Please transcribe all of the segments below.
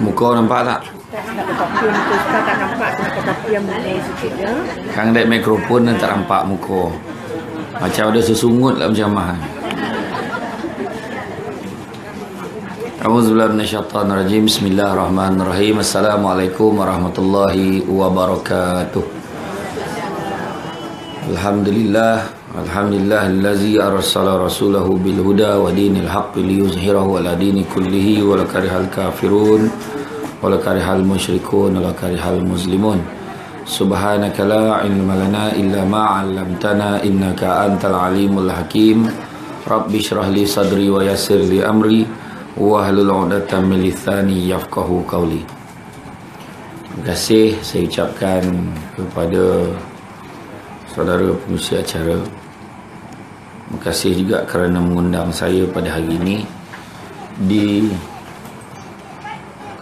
Muka nampak tak? Tak nak ketapian tu sekarang tak nampak. Nak ketapian muka sikit je. Kang dek mikrofon dan tak nampak muka. Macam ada sesungut lah berjamaah. A'udzubillahi minasyaitonirrajim. Bismillahirrahmanirrahim. Assalamualaikum warahmatullahi wabarakatuh. Alhamdulillahillazi arsala rasulahu bil huda wa dinil haqqi liyuzhirahu ala dini kullihi wa la karihal kafirun wa la karihal musyrikun wa la karihal muslimun. Subhanaka la ilma lana illa ma 'allamtana innaka antal alimul hakim. Rabbi shrah li sadri wa yassir li amri wahlul 'uqdatam min lisani yafqahu qawli. Terima kasih saya ucapkan kepada saudara pengurusi acara. Terima kasih juga kerana mengundang saya pada hari ini di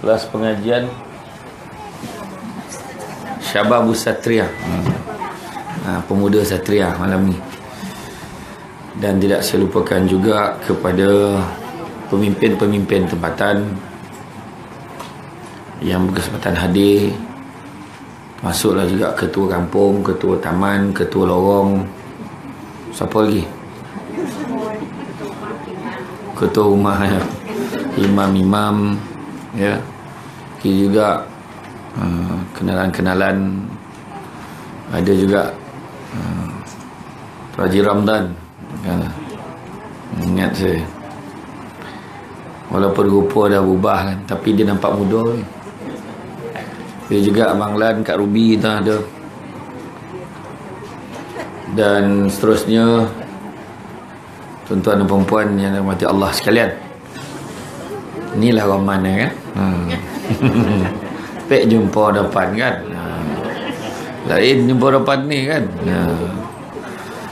kelas pengajian Syababus Satria, pemuda Satria malam ni. Dan tidak saya lupakan juga kepada pemimpin-pemimpin tempatan yang berkesempatan hadir. Masuklah juga ketua kampung, ketua taman, ketua lorong. Siapa lagi? Ketua rumah ya. Imam-imam ya. Kita juga kenalan-kenalan. Ada juga Haji Ramdan kan? Ingat saya. Walaupun rupa dah berubah kan, tapi dia nampak muda ni. Dia juga Abang Lan, Kak Ruby dah ada. Dan seterusnya tuan-tuan dan puan-puan yang dirahmati Allah sekalian. Inilah Rahman kan. Pek jumpa depan kan. Lain jumpa depan ni kan.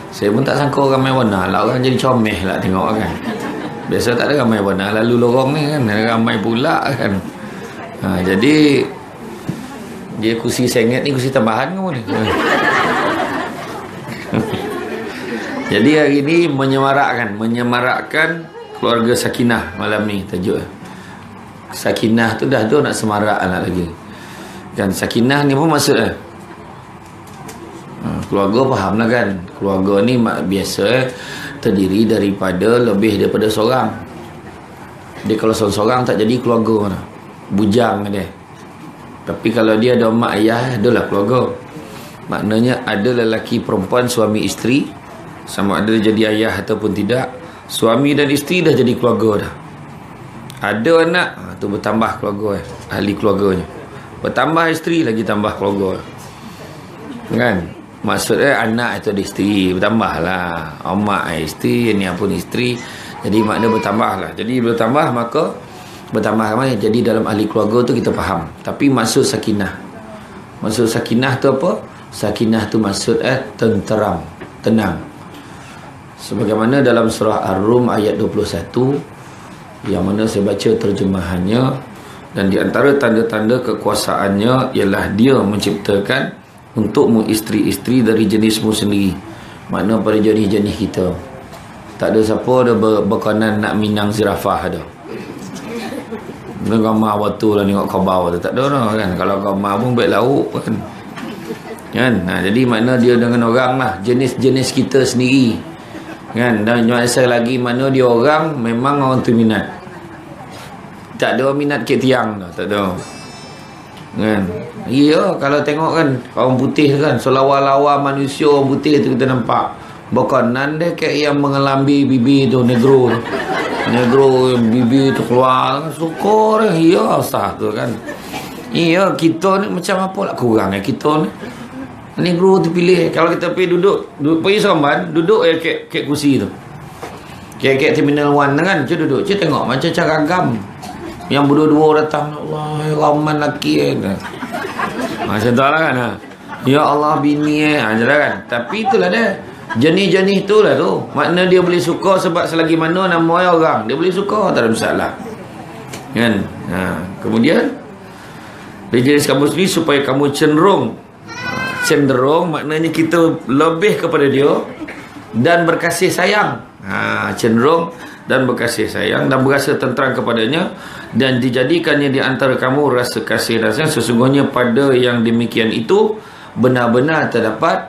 Saya pun tak sangka ramai warna lah. Orang jadi comel lah tengok kan. Biasa tak ada ramai warna. Lalu lorong ni kan ramai pula kan. Jadi dia kursi sengit ni kursi tambahan ke mana? Jadi hari ni menyemarakkan keluarga Sakinah malam ni tajuk. Sakinah tu dah tu nak semarak anak lagi. Kan Sakinah ni pun maksud keluarga faham lah kan. Keluarga ni biasa terdiri daripada lebih daripada seorang. Dia kalau seorang tak jadi keluarga mana? Bujang dia. Tapi kalau dia ada mak ayah, adalah keluarga. Maknanya ada lelaki perempuan suami isteri, sama ada jadi ayah ataupun tidak. Suami dan isteri dah jadi keluarga dah. Ada anak, tu bertambah keluarga ahli keluarganya. Bertambah isteri lagi tambah keluarga. Kan? Maksudnya anak itu ada isteri, bertambah lah. Mak isteri, ni pun isteri. Jadi makna bertambah lah. Jadi bertambah maka bertambah ramai. Jadi dalam ahli keluarga tu kita faham. Tapi maksud sakinah, maksud sakinah tu apa? Sakinah tu maksud tenteram, tenang. Sebagaimana dalam surah Ar-Rum ayat 21 yang mana saya baca terjemahannya. Dan di antara tanda-tanda kekuasaannya ialah dia menciptakan untukmu isteri-isteri dari jenismu sendiri. Makna pada jenis-jenis kita. Tak ada siapa ada berkenan nak minang zirafah ada. Dia gambar batu lah tengok khabar tu. Tak ada lah kan. Kalau gambar pun baik lauk kan. Jadi makna dia dengan orang lah. Jenis-jenis kita sendiri. Kan. Dan masa lagi mana dia orang memang orang tu minat. Tak ada minat kek tiang dah. Tak ada. Kan. Ya kalau tengok kan orang putih kan. Selawa-lawa manusia orang putih tu kita nampak. Berkenan dia kek yang mengelambi bibi tu negro tu. Negro bibi tu keluar syukur ya sah tu kan. Iya kita ni macam apa lah kurang kita ni. Negro tu pilih kalau kita pergi duduk pergi Seremban duduk kek kursi tu. Kek terminal 1 kan duduk tengok macam caragam. Yang berdua-dua datang Allah Rahman laki macam tu lah kan. Ya Allah bini kan. Tapi itulah dia. Jenis-jenis tu lah tu. Makna dia boleh suka sebab selagi mana nama orang dia boleh suka, tak ada masalah kan. Kemudian dia jenis kamu sendiri supaya kamu cenderung maknanya kita lebih kepada dia dan berkasih sayang. Cenderung dan berkasih sayang dan berasa tenteram kepadanya, dan dijadikannya di antara kamu rasa kasih dan sayang. Sesungguhnya pada yang demikian itu benar-benar terdapat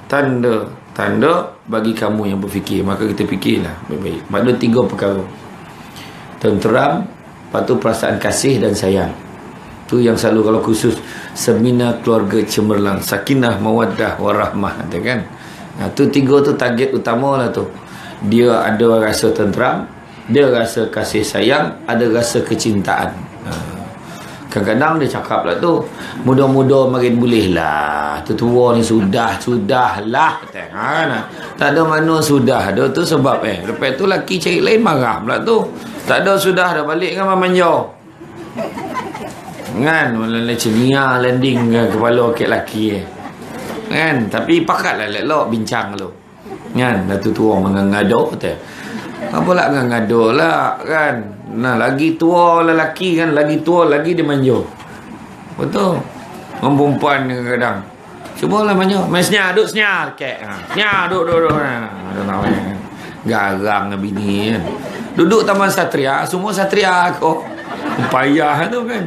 tanda-tanda bagi kamu yang berfikir. Maka kita fikirlah baik-baik. Maksudnya 3 perkara: tenteram, lepas tu perasaan kasih dan sayang. Tu yang selalu kalau khusus seminar keluarga cemerlang, sakinah, mawaddah, warahmah, kan. Tu 3 tu target utama lah tu. Dia ada rasa tenteram, dia rasa kasih sayang, ada rasa kecintaan. Kadang-kadang dia cakap lah tu, muda-muda makin boleh lah, tu tua ni sudah lah, tak ada mana sudah ada tu sebab lepas tu laki cari lain marah pula tu, tak ada sudah dah balik kan manja kan, malah cenia landing ke kepala okey laki kan. Tapi pakatlah elok bincang lu kan. Datuk tua mengado teh. Apa lah ngado lah kan. Nah, lagi tua lelaki kan, lagi tua lagi dia manja. Betul. Orang perempuan kadang cubalah manja. Main senyar, duduk senyar kek. Senyar duduk. Garang dengan bini kan. Duduk Taman Satria, semua Satria kau. Payah tu kan.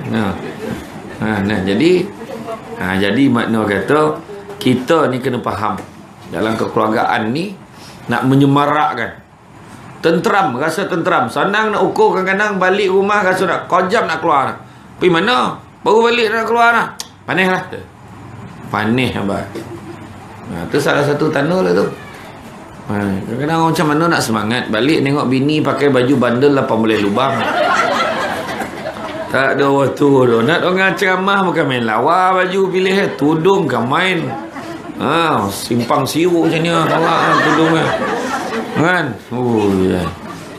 Jadi makna kata kita ni kena faham dalam kekeluargaan ni nak menyemarakkan tenteram, rasa tenteram. Senang nak ukur, kadang-kadang balik rumah rasa nak kojam nak keluar. Pergi mana? Baru balik nak keluar lah. Panih lah. Panih abang. Tu salah satu tanda lah tu. Kadang-kadang macam mana nak semangat balik tengok bini pakai baju bandel 18 lubang. Tak ada waktu tu. Nak orang ceramah bukan main lawa baju pilih tudung kan main. Simpang siru macam ni bawa tudung kan.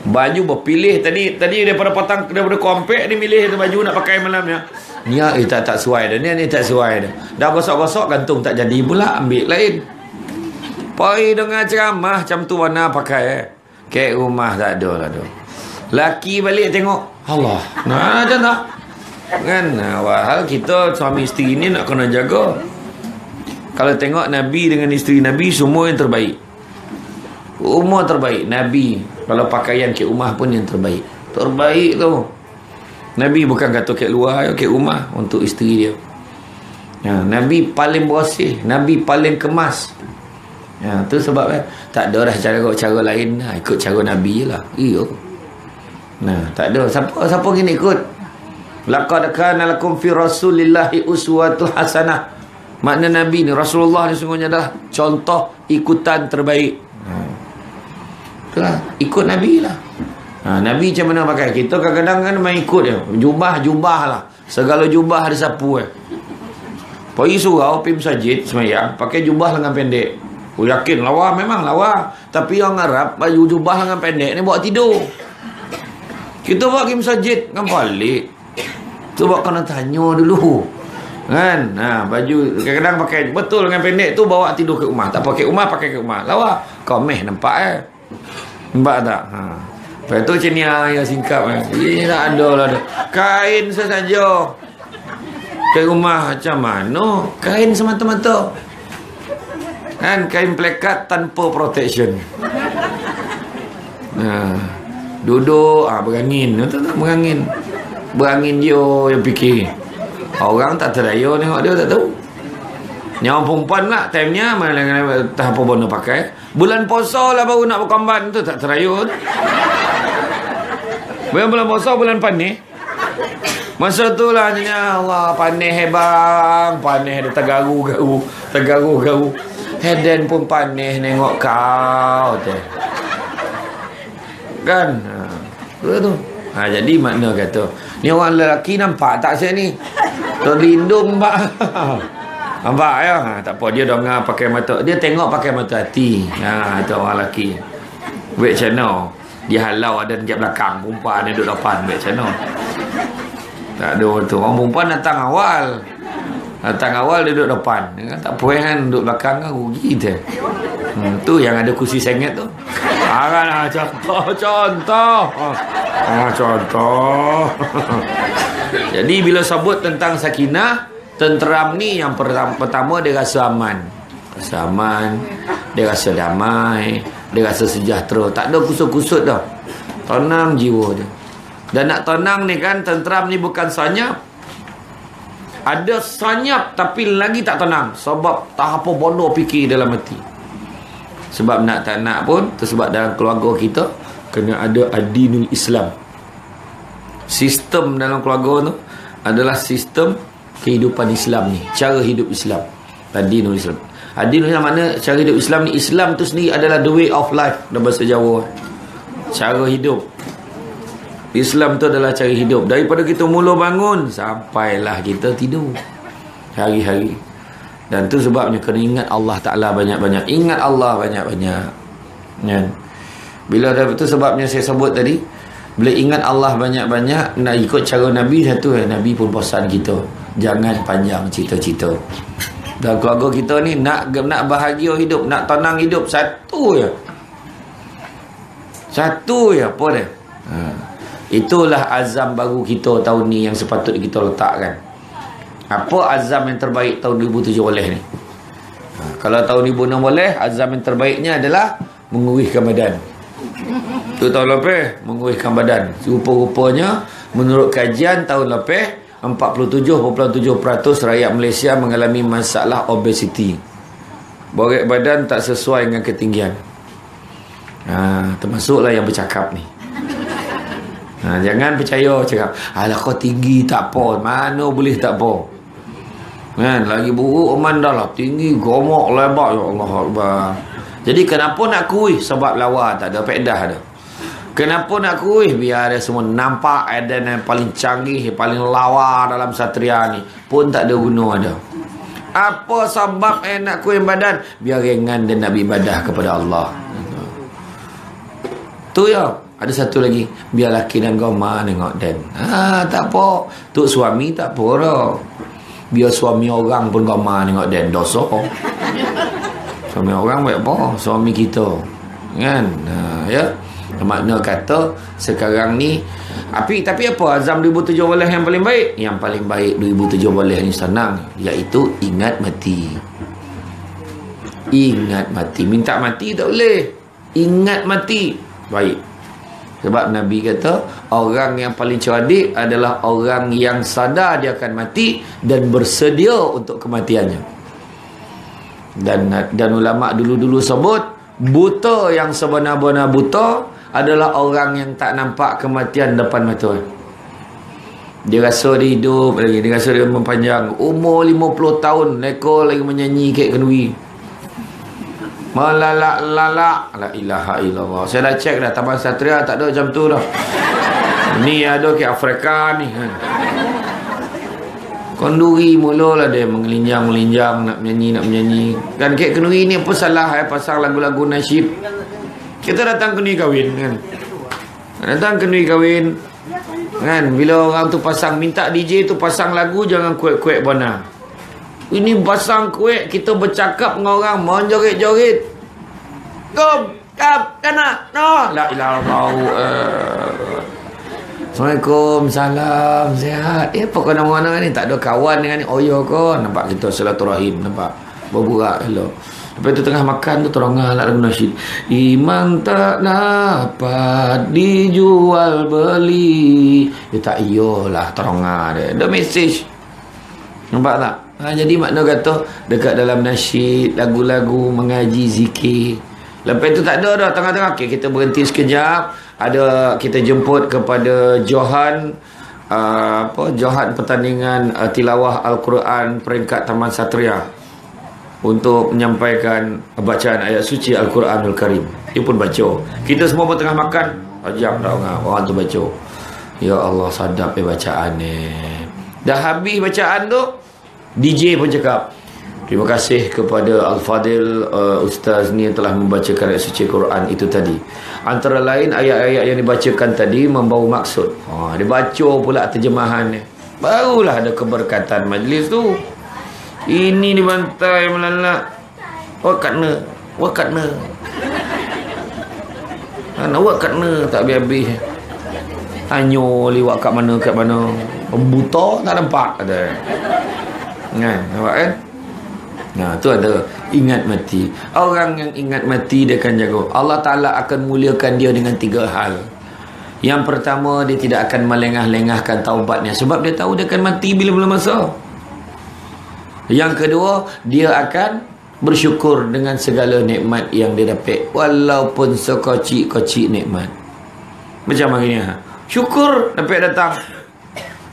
Baju berpilih tadi daripada kompak ni milih tu baju nak pakai malam ni. Ni tak sesuai dah. Ni tak sesuai dah. Dah gosok-gosok gantung tak jadi pula, ambil lain. Pergi dengar ceramah macam tu warna pakai kek rumah tak ada lah tu. Laki balik tengok Allah. Macam tak kan. Walhal kita suami isteri ni nak kena jaga. Kalau tengok Nabi dengan isteri Nabi semua yang terbaik. Umur terbaik. Nabi kalau pakaian kek rumah pun yang terbaik. Terbaik tu. Nabi bukan kata kek luar, kek rumah untuk isteri dia. Nabi paling bersih, Nabi paling kemas. Tu sebab tak ada dah cara lain lah. Ikut cara Nabi je lah. Tak ada siapa kena ikut. Laqad kana lakum fi rasulillahi uswatul hasanah. Makna Nabi ni, Rasulullah ni sungguhnya adalah contoh ikutan terbaik. Itulah, ikut Nabi lah. Nabi macam mana pakai. Kita kadang-kadang kan main ikut dia. Jubah lah. Segala jubah ada sapu pergi surau, pergi masjid semayang, pakai jubah lengan pendek. Yakin lawa, memang lawa. Tapi orang Arab baju jubah lengan pendek ni bawa tidur. Kita bawa pergi masjid kan balik. Cuba kena tanya dulu kan. Baju kadang-kadang pakai betul dengan pendek tu bawa tidur ke rumah. Tak pakai rumah, pakai ke rumah. Lawa. Kau nampak nampak tak? Lepas tu macam ni yang singkap ini tak ada lah. Kain saja ke rumah macam mana? Kain semata-mata kan, kain plekat tanpa protection. Duduk berangin. Tak berangin. Berangin dia yang fikir. Orang tak terdaya tengok dia, tak tahu. Ni orang perempuan pula time-nya tak apa benda pakai. Bulan puasa lah baru nak berkamban tu, tak terdaya tu. Bulan puasa, bulan panih. Masa tu lah Allah panih bang. Panih dia tergaru-garu. Heden pun panih nengok kau tu. Kan? Tu. Jadi makna kata ni orang lelaki nampak tak saya ni terlindung pak. Nampak ya? Tak apa, dia dengar pakai mata, dia tengok pakai mata hati. Itu orang lelaki. Baik channel dia halau ada dekat belakang, perempuan dia duduk depan. Baik channel tak ada tu. Orang perempuan datang awal dia duduk depan. Dia tak puas kan duduk belakang kan rugi tu. Tu yang ada kursi sengit tu. Contoh. Jadi bila sebut tentang sakinah, tenteram ni yang pertama dia rasa aman. Dia rasa damai, dia rasa sejahtera. Tak ada kusut-kusut dah. Tenang jiwa dia. Dan nak tenang ni kan, tenteram ni bukan senyap. Ada senyap tapi lagi tak tenang. Sebab tak apa bodoh fikir dalam hati. Sebab nak tak nak pun, tersebab dalam keluarga kita kena ada adinul Islam. Sistem dalam keluarga tu adalah sistem kehidupan Islam ni, cara hidup Islam. Adinul Islam. Adinul Islam makna cara hidup Islam ni. Islam tu sendiri adalah the way of life dalam bahasa Jawa. Cara hidup. Islam tu adalah cara hidup. Daripada kita mula bangun sampailah kita tidur. Hari-hari. Dan tu sebabnya kena ingat Allah Ta'ala banyak-banyak. Ingat Allah banyak-banyak. Kan? Bila dah tu sebabnya saya sebut tadi, bila ingat Allah banyak-banyak, nak ikut cara Nabi satu. Nabi pun pesan kita, jangan panjang cita-cita. Dan keluarga kita ni nak bahagia hidup, nak tenang hidup, satu je. Satu je. Apa dia? Itulah azam baru kita tahun ni yang sepatutnya kita letakkan. Apa azam yang terbaik tahun 2017 ni? Kalau tahun 2016, azam yang terbaiknya adalah menguruskan badan. Tu tahun lepas, menguruskan badan. Rupa-rupanya, menurut kajian tahun lepas, 47.7% rakyat Malaysia mengalami masalah obesiti. Berat badan tak sesuai dengan ketinggian. Termasuklah yang bercakap ni. Jangan percaya cakap, alah kau tinggi tak apa, mana boleh tak apa. Kan, lagi buruk dah lah, tinggi, gemuk, lebar, ya Allah Akbar. Jadi kenapa nak kuih? Sebab lawa tak ada faedah dah. Kenapa nak kuih? Biar dia semua nampak ada yang paling canggih, paling lawa dalam satria ni, pun tak ada guna dah. Apa sebab nak kuih badan? Biar ringan dan nak beribadah kepada Allah. Tu ya. Ada satu lagi, biar laki dan goma tengok dan. Tak apa. Tuk suami tak apa dah. Biar suami orang pun goma tengok dan. Dosa. Suami orang buat apa? Suami kita. Kan? Ya. Makna kata sekarang ni tapi apa azam 2017 yang paling baik? Yang paling baik 2017 ni senang, iaitu ingat mati. Ingat mati. Minta mati tak boleh. Ingat mati. Baik. Sebab Nabi kata orang yang paling cerdik adalah orang yang sadar dia akan mati dan bersedia untuk kematiannya. Dan ulama dulu-dulu sebut buta yang sebenar-benar buta adalah orang yang tak nampak kematian depan mata. Dia rasa dia hidup lagi, dia rasa dia mempanjang. Umur 50 tahun lekor lagi menyanyi kek kenduri. Melalak-lalak. La ilaha illallah. Saya dah cek dah, Taman Satria tak ada macam tu dah. Ni ada ke Afrika ni kan. Kenduri mulalah dia mengelinjang-melinjang nak menyanyi. Kan kek kenduri ni apa salah pasang lagu-lagu nasyid. Kita datang kenduri kahwin kan. Datang kenduri kahwin kan, bila orang tu pasang, minta DJ tu pasang lagu jangan kuek-kuek bana. Ini pasang kuek, kita bercakap dengan orang, menjoget-joget. Kom, kap, kana, no. La ilaha illallah. Assalamualaikum, salam, sihat. Apa kau nama-nama ni? Tak ada kawan dengan ni. Oh ya kau, nampak kita silaturahim, nampak. Berburak elok. Lepas tu tengah makan tu terongah lagu nasyid. Iman tak dapat dijual beli. Dia tak iyalah terongah dia. Ada message. Nampak tak? Jadi makna kata dekat dalam nasyid, lagu-lagu, mengaji, zikir. Lepas tu tak ada dah tengah-tengah. Okay, kita berhenti sekejap. Kita jemput kepada Johan Johan pertandingan tilawah Al-Quran peringkat Taman Satria untuk menyampaikan bacaan ayat suci Al-Quranul Karim. Dia pun baca. Kita semua pun tengah makan. Ajak dah orang tu baca. Ya Allah, sadap bacaan ni. Dah habis bacaan tu, DJ pun cakap, terima kasih kepada Al-Fadil Ustaz ni yang telah membacakan ayat suci Quran itu tadi. Antara lain ayat-ayat yang dibacakan tadi membawa maksud. Dia baca pula terjemahannya. Barulah ada keberkatan majlis tu. Ini dibantai melalak. Wakatna. Wakatna tak habis-habis. Tanyo liwat kat mana. Buta tak nampak ada. Kan, nampak kan? Nah, tu ada ingat mati. Orang yang ingat mati dia akan jaga. Allah Ta'ala akan muliakan dia dengan 3 hal. Yang pertama, dia tidak akan melengah-lengahkan taubatnya sebab dia tahu dia akan mati bila-bila masa. Yang kedua, dia akan bersyukur dengan segala nikmat yang dia dapat, walaupun sekocik-kocik nikmat. Macam hari ni, syukur dapat datang.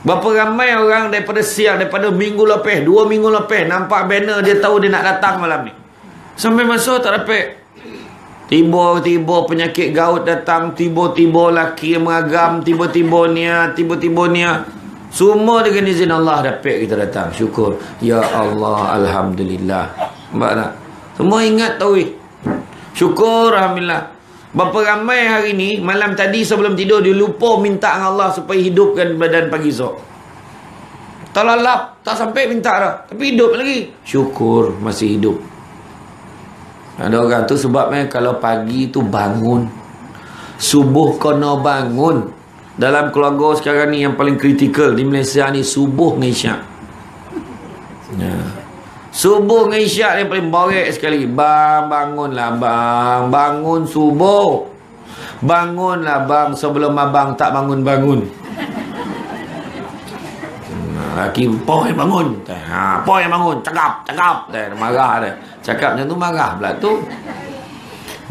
Berapa ramai orang daripada siang, daripada minggu lepas, 2 minggu lepas, nampak banner, dia tahu dia nak datang malam ni, sampai masa tak dapat. Tiba-tiba penyakit gout datang, tiba-tiba laki mengagam, tiba-tiba ni, semua dengan izin Allah dapat kita datang. Syukur. Ya Allah, Alhamdulillah. Nampak tak? Semua ingat tahu. Syukur, Alhamdulillah. Berapa ramai hari ni, malam tadi sebelum tidur, dia lupa minta dengan Allah supaya hidupkan badan pagi esok. Tak lalap, tak sampai minta dah, tapi hidup lagi. Syukur, masih hidup. Ada orang tu sebabnya kalau pagi tu bangun, subuh kena bangun. Dalam keluarga sekarang ni yang paling kritikal di Malaysia ni, subuh dengan isyak. Subuh dengan isyak yang paling borek sekali. Bang, bangunlah bang, bangun subuh. Bangunlah bang, sebelum abang tak bangun-bangun. Laki, poh yang bangun. Poh yang bangun, cakap. Marah dia. Cakap macam tu marah pula tu.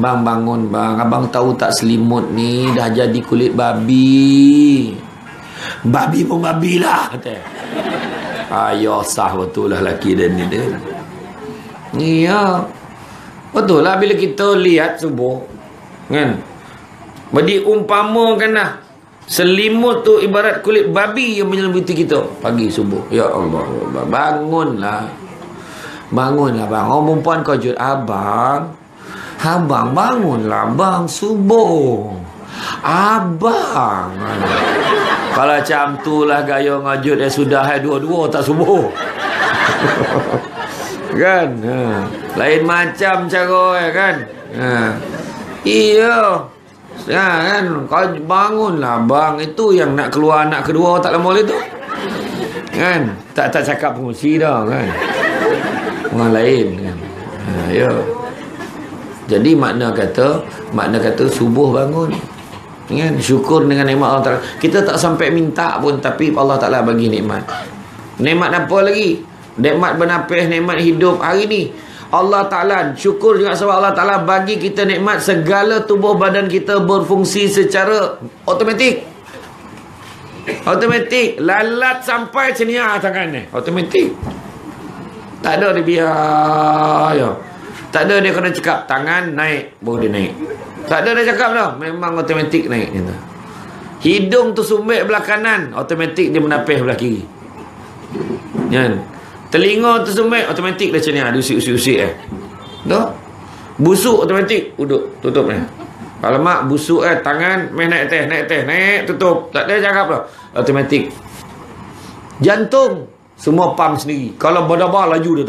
Bang, bangun bang, abang tahu tak selimut ni dah jadi kulit babi. Babi pun babi lah. Ya sah betul lah laki dia ni dia. Iya, betul lah bila kita lihat subuh, kan, diumpamakan lah selimut tu ibarat kulit babi yang menyelimuti kita pagi subuh. Ya Allah, bangunlah bang. Orang perempuan kejut, abang bangunlah bang, subuh abang. Kalau macam tu lah gaya ngajut, sudah dua-dua tak subuh. Kan? Lain macam cara kan? Iya. Kan? Kau bangunlah bang. Itu yang nak keluar anak kedua tak lama tu. Kan? Tak cakap pengusi dah kan? Orang lain kan? Ya. Jadi makna kata subuh bangun. Kan? Syukur dengan nikmat Allah Ta'ala. Kita tak sampai minta pun, tapi Allah Ta'ala bagi nikmat. Nikmat apa lagi? Nikmat bernafas, nikmat hidup hari ni. Allah Ta'ala syukur juga sebab Allah Ta'ala bagi kita nikmat, segala tubuh badan kita berfungsi secara automatik. Lalat sampai senia tangan ni, automatik. Tak ada dia biar ya. Tak ada dia kena cakap tangan naik baru dia naik. Tak ada dia cakap dah, memang automatik naik gitu. Hidung tu sumbek belah kanan, automatik dia menapis belah kiri. Kan? Telinga tu sumbek, automatik dia macam ni, ada usik-usik Dah. Busuk automatik, duduk, tutup ni. Alamak, busuk tangan main naik tutup. Tak ada cakap dah. Automatik. Jantung semua pump sendiri. Kalau berdebar laju dia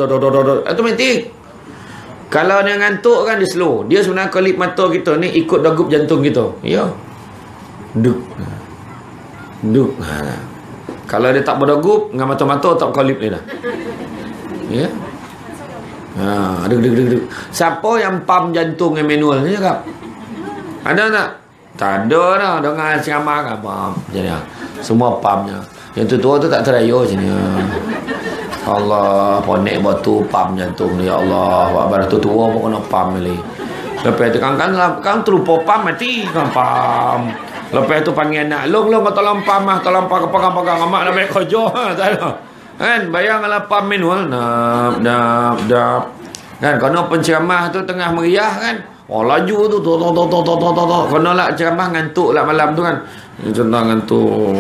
automatik. Kalau dia ngantuk kan dia slow. Dia sebenarnya kelip mata kita ni ikut degup jantung kita. Ya. Duk. Kalau dia tak berdegup dengan mata-mata tak kelip dia dah. Ya. Duk. Siapa yang pump jantung yang manual ni cakap? Ada tak? Tak ada dah. Dengar ceramah kan pump. Jadi semua pumpnya. Yang tua tu tak teraya macam ni. Allah, ponek batu pam jantung ni. Ya Allah, wakbar tu tua pun kena pam lagi. Lepas tu kan terlupa pam mati kan pam. Lepas tu panggil anak, long kau tolong pam tolong pegang amak nak baik kerja tak ada. Kan bayang ala pam manual dap. Kan kena penceramah tu tengah meriah kan. Oh laju tu kena lah ceramah ngantuk lah malam tu kan. Contoh ngantuk.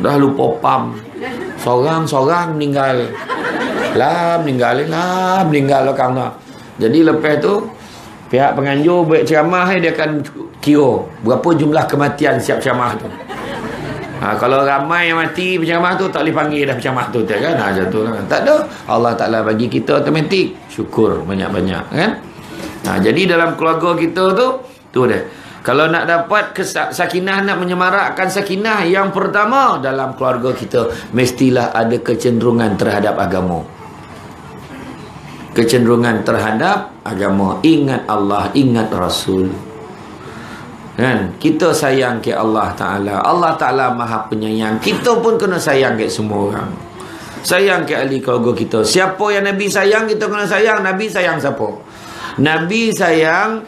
Dah lupa pam. Seorang meninggal belakang tu. Jadi lepas tu pihak penganjur buat ceramah dia akan kira berapa jumlah kematian siap ceramah tu. Kalau ramai yang mati penceramah tu tak boleh panggil dah penceramah tu kan. Macam tu lah. Tak ada. Allah Ta'ala bagi kita automatik. Syukur banyak-banyak kan. Jadi dalam keluarga kita tu dia. Kalau nak dapat sakinah, nak menyemarakkan sakinah, yang pertama dalam keluarga kita mestilah ada kecenderungan terhadap agama. Kecenderungan terhadap agama. Ingat Allah, ingat Rasul. Kan? Kita sayang ke Allah Ta'ala. Allah Ta'ala maha penyayang. Kita pun kena sayang ke semua orang. Sayang ke ahli keluarga kita. Siapa yang Nabi sayang, kita kena sayang. Nabi sayang siapa? Nabi sayang,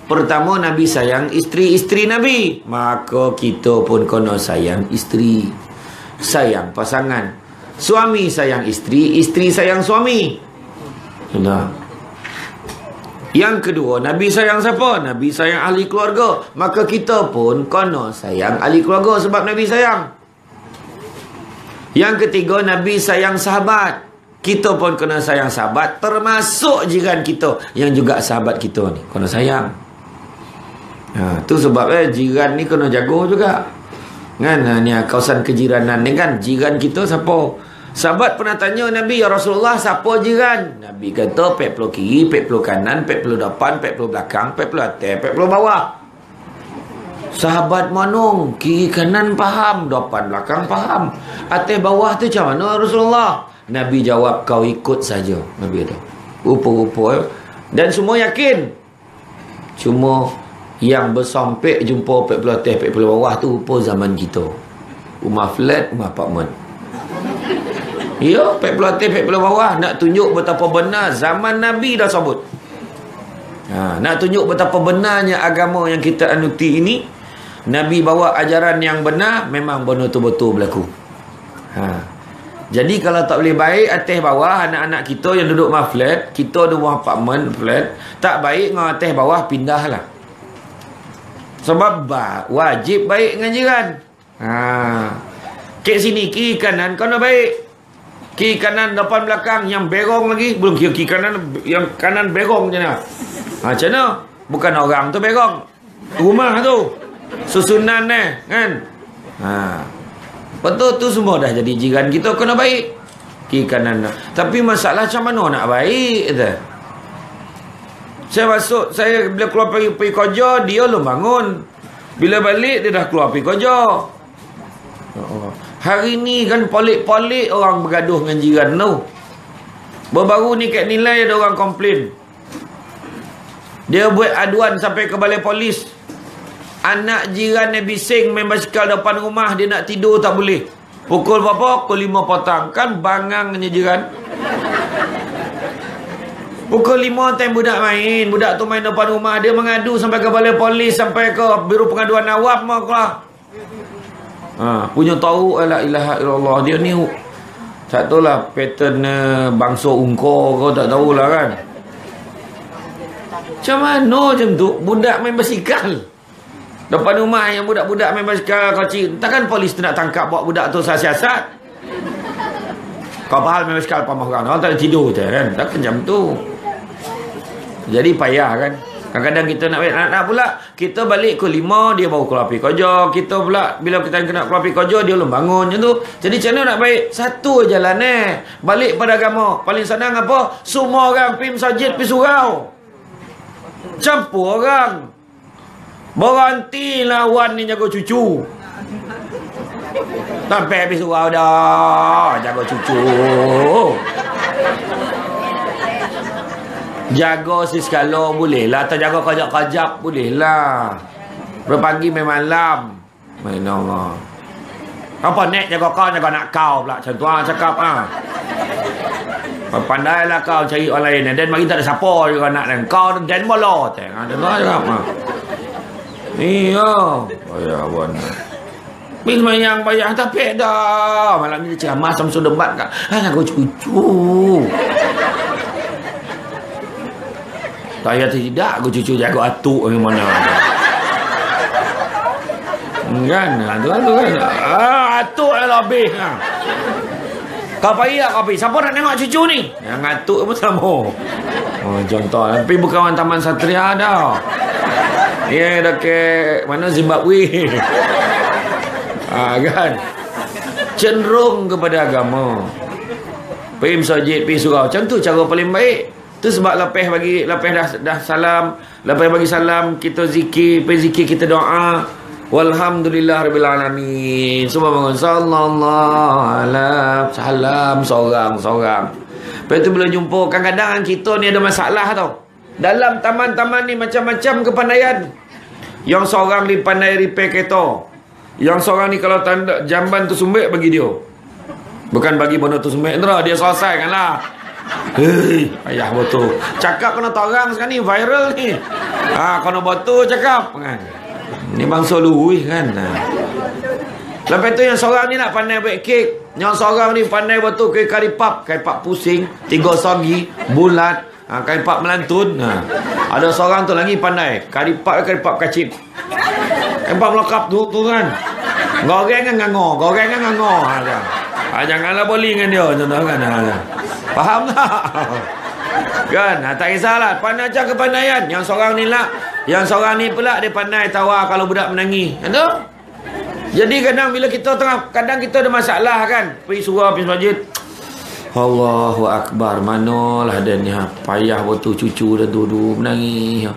pertama Nabi sayang isteri-isteri Nabi. Maka kita pun kena sayang isteri. Sayang pasangan. Suami sayang isteri, isteri sayang suami. Sudah. Yang kedua, Nabi sayang siapa? Nabi sayang ahli keluarga. Maka kita pun kena sayang ahli keluarga sebab Nabi sayang. Yang ketiga, Nabi sayang sahabat. Kita pun kena sayang sahabat, termasuk jiran kita yang juga sahabat kita ni. Kena sayang. Tu sebab jiran ni kena jaga juga. Kan? Ni kawasan kejiranan ni kan. Jiran kita siapa? Sahabat pernah tanya Nabi, ya Rasulullah, siapa jiran? Nabi kata, pek peluh kiri, pek peluh kanan, pek peluh depan, pek peluh belakang, pek peluh atas, pek peluh bawah. Sahabat manung, kiri kanan faham, depan belakang faham, atas bawah tu macam mana Rasulullah? Nabi jawab, kau ikut saja. Nabi kata, rupa-rupa. Dan semua yakin. Cuma yang bersampik jumpa pek peluh atas, pek peluh bawah tu rupa zaman kita. Rumah flat, rumah apartment. Ya, pek peluh atas, pek peluh bawah. Nak tunjuk betapa benar zaman Nabi dah sebut. Nak tunjuk betapa benarnya agama yang kita anuti ini. Nabi bawa ajaran yang benar, memang betul-betul berlaku. Jadi kalau tak boleh baik atas bawah, anak-anak kita yang duduk rumah flat, kita ada rumah apartment flat, tak baik dengan atas bawah, pindahlah. Sebab wajib baik dengan jiran. Kat sini kiri kanan kena baik. Kiri kanan depan belakang, yang berong lagi belum kiri kanan, yang kanan berong je nak. Macam mana? Bukan orang tu berong, rumah tu susunan kan. Betul tu semua dah jadi jiran kita kena baik. Kiri kanan. Tapi masalah macam mana nak baik tu? Saya bila keluar pergi kerja, dia belum bangun. Bila balik dia dah keluar pergi kerja. Hari ni kan polik-polik orang bergaduh dengan jiran tu. Baru-baru ni kat Nilai ada orang komplain. Dia buat aduan sampai ke balai polis. Anak jiran dia bising main basikal depan rumah, dia nak tidur tak boleh. Pukul berapa? Pukul 5 petang. Kan bangangnya jiran. Pukul 5 time budak main. Budak tu main depan rumah, dia mengadu sampai ke balai polis, sampai ke Biro Pengaduan Awam lah. Punya tahu la ilaha illallah. Dia ni tak tahulah pattern bangsa Ungkor kau tak tahulah kan. Macam mana macam tu? Budak main basikal depan rumah, yang budak-budak main basikal kecil. Takkan polis tu nak tangkap bawa budak tu siasat? Kau faham main basikal pamah orang, orang tak ada tidur je kan. Takkan macam tu. Jadi payah kan. Kadang-kadang kita nak pula, kita balik ke 5, dia baru keluar pergi kerja. Kita pula, bila kita kena keluar pergi kerja, dia belum bangun macam tu. Jadi macam mana nak baik? Satu jalan balik pada agama. Paling senang apa? Semua orang pergi masjid, pergi surau. Campur orang. Berhentilah Wan ni jaga cucu. Sampai pergi surau dah, jaga cucu. Jaga si skala boleh lah, tak jaga kajap-kajap boleh lah. Berpagi main malam. Main Allah. Apa nek jaga kau, jaga nak kau pula. Macam tu cakap pandailah kau cari orang lain. Dan mari tak ada siapa juga nak dan kau dan bola. Macam tu cakap iya. Ya buan. Pergi semayang bayang tapi dah. Malam ni dia ceramah sama debat kat. Aku cucu. Saya tidak, aku cucu jaga atuk ke mana. Kan? Tu kan. Atuk dah lebih. Kau pergi tak kau pergi? Siapa nak tengok cucu ni? Yang atuk pun sama. Contoh. Tapi bukan orang Taman Satria dah. Dia dah ke mana Zimbabwe. Kan? Cenderung kepada agama. Pergi masjid, pergi surau. Macam tu cara paling baik. Tu sebab lepas dah salam, lepas bagi salam, kita zikir, pergi zikir, kita doa. Walhamdulillahirabbil alamin. Semua bangun sallallahu alaihi salam seorang-seorang. Lepas tu bila jumpa, kadang-kadang kita ni ada masalah tau. Dalam taman-taman ni macam-macam kepandaian. Yang seorang ni pandai repair kereta. Yang seorang ni kalau tanda jamban tu sumbek bagi dia. Bukan bagi benda tu sumbek. Dia selesaikan lah. Hei, ayah betul. Cakap kena torang sekarang ni, viral ni. Kena betul cakap kan. Ni bangsa luih kan. Lepas tu yang seorang ni nak pandai buat kek. Yang seorang ni pandai betul ke karipap. Karipap pusing, 3 sagi, bulat, karipap melantun. Ada seorang tu lagi pandai karipap kacip. Karipap melekap tu kan. Goreng kan ngangor, goreng kan ngangor. Janganlah boli dengan dia contoh kan. Faham tak? Kan? Tak kisahlah. Pandai macam kepandaian. Yang seorang ni lah. Yang seorang ni pula dia pandai tawar kalau budak menangis. Ada? Jadi kadang bila kita kadang kita ada masalah kan. Pergi surau, pergi masjid. Allahu Akbar. Manalah dan ni. Payah betul cucu dah duduk menangis.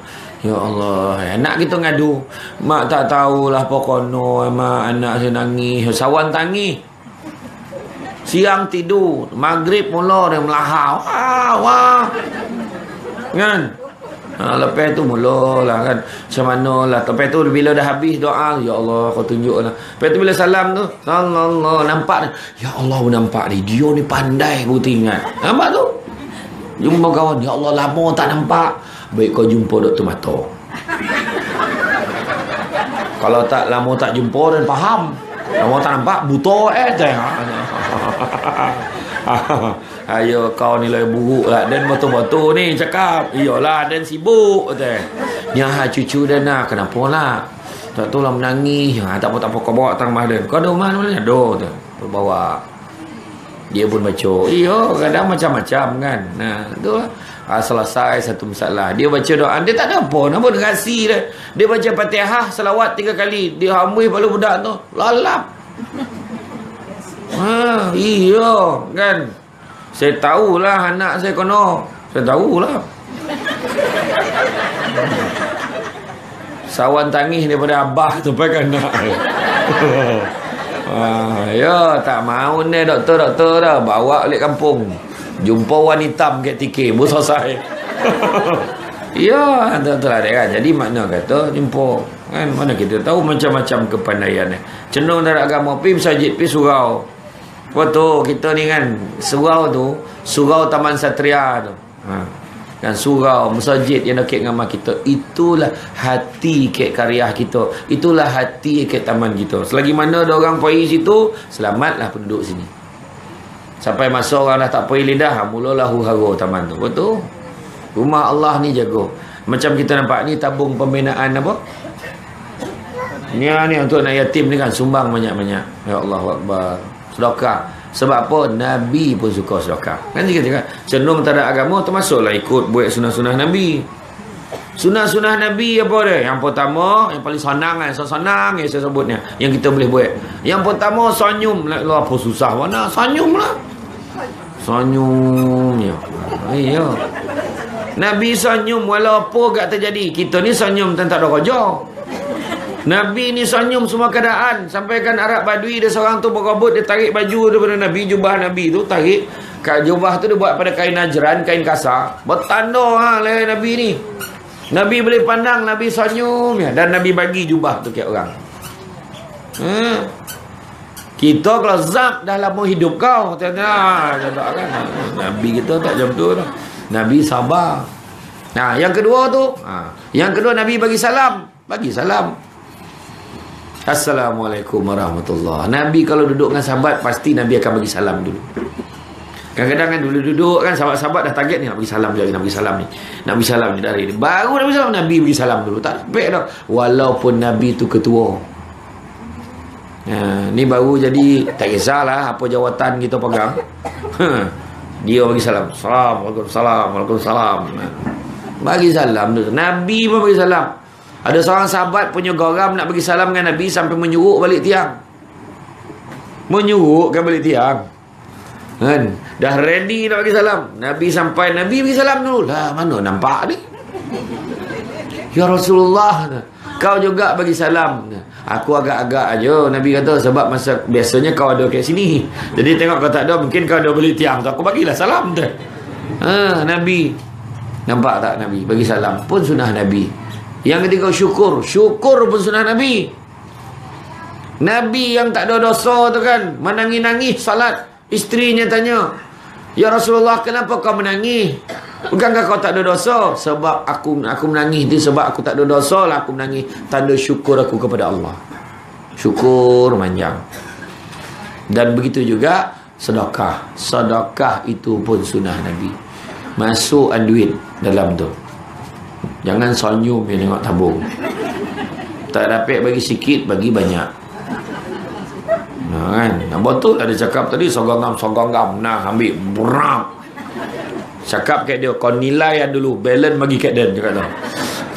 Ya Allah. Anak kita ngadu. Mak tak tahulah pokoknya. Mak anak saya nangis. Sawan tangis. Siang tidur, maghrib mula dia melahau. Wah. Kan? Lepas tu mulalah kan. Macam manalah. Lepas tu bila dah habis doa, ya Allah kau tunjuklah. Lepas tu bila salam tu, Allah nampak ni. Ya Allah nampak ni. Dia ni pandai aku ingat. Nampak tu? Jumpa kawan, ya Allah lama tak nampak. Baik kau jumpa doktor mata. Kalau tak lama tak jumpa dan faham. Lama tak nampak buta ayo kau ni lah buruk lah. Dan betul-betul ni cakap. Iyalah dan sibuk ni cucu dan nak. Kenapa lah tak tahu lah menangis. Tak apa kau bawa tang rumah dia. Kau ada rumah mana? Ada tu. Kau bawa. Dia pun baca. Kadang macam-macam kan. Tu lah. Selesai satu masalah. Dia baca doa. Dia tak ada apa. Nama dia kasih dia. Dia baca Fatihah selawat 3 kali. Dia hamil kepala budak tu. Lalap. Iya kan. Saya tahulah anak saya kena. Saya tahulah. Sawan tangis daripada abah tu pakai anak. Ya tak mau ni doktor dah. Bawa balik kampung. Jumpa wanita get tiket. Baru selesai. Ya betul lah kan. Jadi makna kata jumpa kan. Mana kita tahu macam-macam kepandaian ni. Cenderung dalam agama pergi masjid, pergi surau. Betul kita ni kan. Surau tu, surau Taman Satria tu. Kan surau, masjid yang dekat dengan kita. Itulah hati kek karya kita. Itulah hati kek taman kita. Selagi mana ada orang pergi situ, selamatlah penduduk sini. Sampai masa orang dah tak pergi lidah, mulalah huru-hara taman tu. Betul? Rumah Allah ni jaga. Macam kita nampak ni tabung pembinaan apa? Ni untuk anak yatim ni kan sumbang banyak-banyak. Ya Allah Akbar. Sedekah. Sebab apa? Nabi pun suka sedekah. Kan dia cakap, cenderung tak ada agama termasuklah ikut buat sunah-sunah Nabi. Sunah-sunah Nabi apa dia? Yang pertama, yang paling senang kan, senang yang saya sebutnya, yang kita boleh buat. Yang pertama senyum. Apa susah mana? Senyumlah. Senyum ya. Iya. Nabi senyum walau apa gak terjadi. Kita ni senyum tak ada kerja. Nabi ni senyum semua keadaan. Sampaikan Arab Badui dia seorang tu berkabut, dia tarik baju daripada Nabi, jubah Nabi tu tarik. Jubah tu dia buat pada kain najran, kain kasar. Bertanda leher Nabi ni. Nabi boleh pandang, Nabi senyum ya. Dan Nabi bagi jubah tu ke orang. Kita kalau zap dah lama hidup kau. Kan? Nabi kita tak macam tu dah. Nabi sabar. Nah, yang kedua tu, yang kedua Nabi bagi salam. Bagi salam. Assalamualaikum warahmatullahi. Nabi kalau duduk dengan sahabat, pasti Nabi akan bagi salam dulu. Kadang-kadang kan dulu duduk kan, sahabat-sahabat dah target ni nak bagi salam je, nak bagi salam ni. Nak bagi salam ni dari ni. Baru Nabi salam, Nabi bagi salam dulu. Tak baik dah. Walaupun Nabi tu ketua. Ni baru jadi, tak kisahlah apa jawatan kita pegang. Dia bagi salam. Assalamualaikum, waalaikumsalam. Bagi salam dulu. Nabi pun bagi salam. Ada seorang sahabat punya garam nak bagi salam dengan Nabi sampai menyuruk balik tiang. Menyurukkan balik tiang. Kan? Dah ready nak bagi salam. Nabi sampai, Nabi bagi salam dulu. Lah, mana nampak ni? Ya Rasulullah, kau juga bagi salam. Aku agak-agak aja. Nabi kata sebab masa biasanya kau ada kat sini. Jadi tengok kau tak ada, mungkin kau ada balik tiang tu. Aku bagilah salam tu. Nabi. Nampak tak Nabi? Bagi salam pun sunnah Nabi. Yang ketiga syukur. Syukur pun sunnah Nabi. Nabi yang tak ada dosa tu kan, menangis-nangis salat. Isterinya tanya, ya Rasulullah, kenapa kau menangis? Bukankah kau tak ada dosa? Sebab aku menangis ni sebab aku tak ada dosa lah aku menangis. Tanda syukur aku kepada Allah. Syukur panjang. Dan begitu juga sedekah. Sedekah itu pun sunnah Nabi. Masukkan duit dalam tu. Jangan senyum yang tengok tabung. Tak dapat bagi sikit, bagi banyak. Kan? Betul ada cakap tadi, sogangam. Nah, ambil beram. Cakap kat dia, kau nilai dulu, balance bagi kat dia. Cakap tu.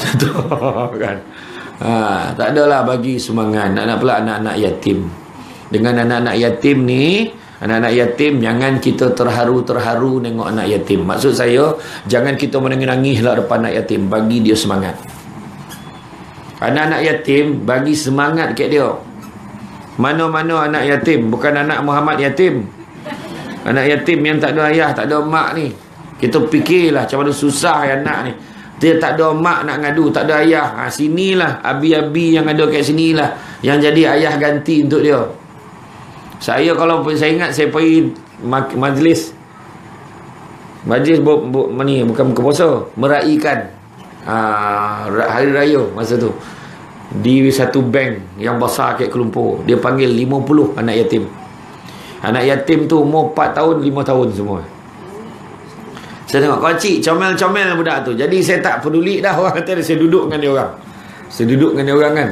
Contoh kan. Tak adalah bagi semangat. Nak pula anak-anak yatim. Dengan anak-anak yatim ni, anak-anak yatim, jangan kita terharu-terharu tengok anak yatim. Maksud saya, jangan kita menangis-nangis lah depan anak yatim. Bagi dia semangat. Anak-anak yatim, bagi semangat kat dia. Mana-mana anak yatim, bukan anak Muhammad yatim. Anak yatim yang tak ada ayah, tak ada mak ni. Kita fikirlah macam mana susah anak ni. Dia tak ada mak nak ngadu, tak ada ayah. Sinilah abi-abi yang ada kat sinilah yang jadi ayah ganti untuk dia. Saya kalau saya ingat, saya pergi majlis ni, bukan buka puasa, meraihkan hari raya masa tu di satu bank yang besar kat Kuala Lumpur. Dia panggil 50 anak yatim. Anak yatim tu umur 4 tahun 5 tahun semua. Saya tengok kocik comel-comel budak tu. Jadi saya tak peduli dah orang kata, saya duduk dengan dia orang. Saya duduk dengan dia orang kan.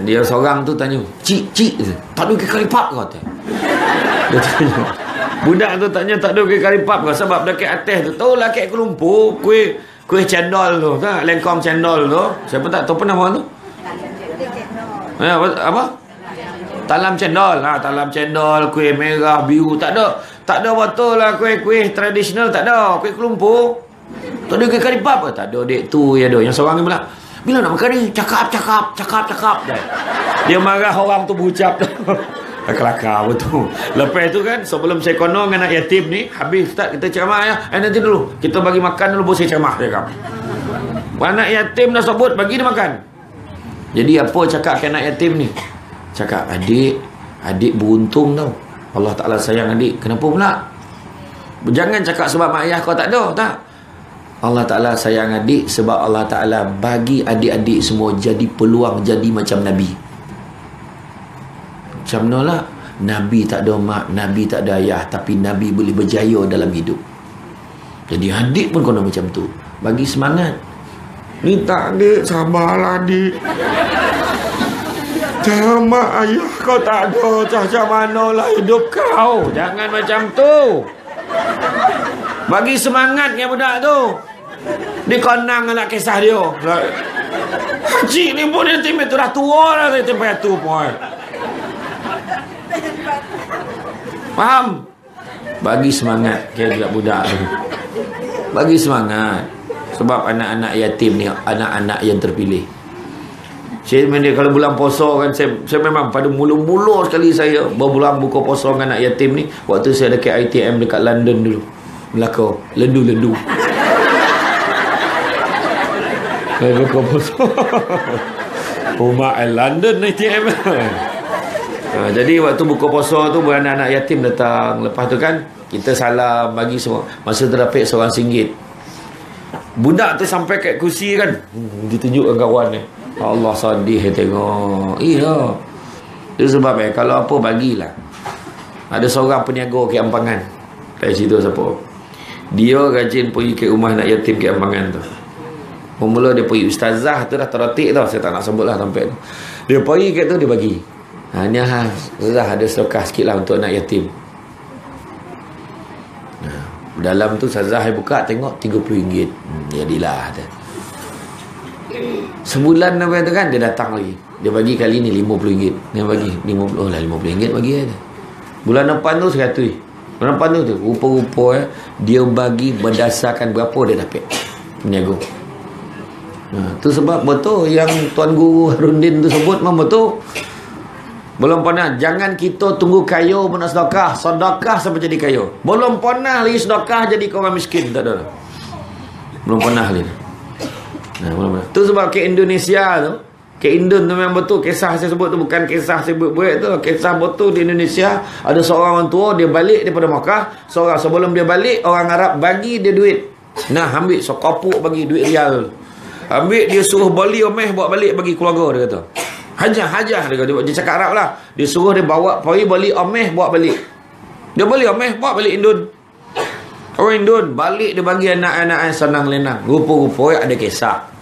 Dia seorang tu tanya, Cik tak ada ke karipap kau? Dia tanya. Budak tu tanya tak ada ke karipap kau. Sebab dekat atas tu, tahu lah kat Kuala Lumpur, kuih cendol tu, tak? Lengkong cendol tu. Siapa tak tahu apa nama tu? Apa? Talam cendol. Talam cendol, kuih merah, biru. Tak ada betul lah kuih tradisional, tak ada. Kuih Kuala Lumpur. Tak ada kuih karipap. Tak ada, dek tu ya ada. Yang seorang ni pula, bila nak makan ni? Cakap. Dia marah orang tu berucap tu. Kelakar betul. Lepas tu kan, sebelum saya konon dengan anak yatim ni, habis Ustaz kita ceramah ya. Nanti dulu kita bagi makan dulu, baru saya ceramah dia kan. Anak yatim dah sebut, bagi dia makan. Jadi apa cakap ke anak yatim ni? Cakap, adik beruntung tau. Allah Ta'ala sayang adik. Kenapa pula? Jangan cakap sebab mak ayah kau tak ada, tak. Allah Ta'ala sayang adik sebab Allah Ta'ala bagi adik-adik semua jadi peluang jadi macam Nabi. Macam mana lah? Nabi tak ada mak, Nabi tak ada ayah, tapi Nabi boleh berjaya dalam hidup. Jadi adik pun kena macam tu. Bagi semangat. Ni tak adik, sabarlah adik. Mak ayah kau tak ada, macam mana lah hidup kau. Jangan macam tu. Bagi semangat ke budak tu. Dia konang nak kisah dia. Haji ni pun dia timit tu dah tua lah, dia timit tu pun. Faham? Bagi semangat ke budak tu. Bagi semangat. Sebab anak-anak yatim ni anak-anak yang terpilih. Saya kalau bulan puasa kan, saya memang pada mula-mula sekali saya berbulan buka puasa dengan anak yatim ni, waktu saya dekat ITM dekat London dulu, Melaka, lendu-lendu. Saya buka puasa rumah London ITM. Jadi waktu buka puasa tu anak-anak yatim datang. Lepas tu kan kita salam, bagi semua. Masa tu dapat seorang RM1. Budak tu sampai kat kursi kan, ditunjuk dengan kawan ni. Allah sedih tengok. Iya. Itu sebab kalau apa bagilah. Ada seorang peniaga ke Ampangan. Tak cerita siapa. Dia rajin pergi ke rumah anak yatim ke Ampangan tu. Mula dia pergi, ustazah tu dah terotik tau, saya tak nak sebut lah sampai tu. Dia pergi kat tu, dia bagi. Ni ustazah ada sedekah sikit lah untuk anak yatim. Dalam tu ustazah buka tengok RM30. Jadilah tu. Sebulan apa tu kan, dia datang lagi. Dia bagi kali ni RM50. Dia bagi RM50 bagi ada. Bulan depan tu RM100. Bulan depan tu rupa-rupa dia bagi berdasarkan berapa dia dapat. Peniaga. Tu sebab betul yang Tuan Guru Harudin tu sebut memang betul. Belum pernah. Jangan kita tunggu kaya pun nak sedekah. Sedekah sampai jadi kaya. Belum pernah lagi sedekah jadi orang miskin. Tak ada. Belum pernah lagi. Tu sebab ke Indonesia tu, ke Indon tu memang betul. Kisah saya sebut tu bukan kisah saya buat-buat tu. Kisah betul di Indonesia. Ada seorang orang tua, dia balik daripada Makkah. Sebelum dia balik, orang Arab bagi dia duit. Nah, ambil sekopuk bagi duit rial. Ambil, dia suruh beli omeh, bawa balik bagi keluarga, dia kata. Hajah, dia kata. Dia cakap Arab lah. Dia suruh dia bawa, pergi beli omeh, bawa balik. Dia beli omeh, bawa balik Indon. Orang Indon, balik dia bagi anak-anak yang senang lenang. Rupa-rupa ada kisah.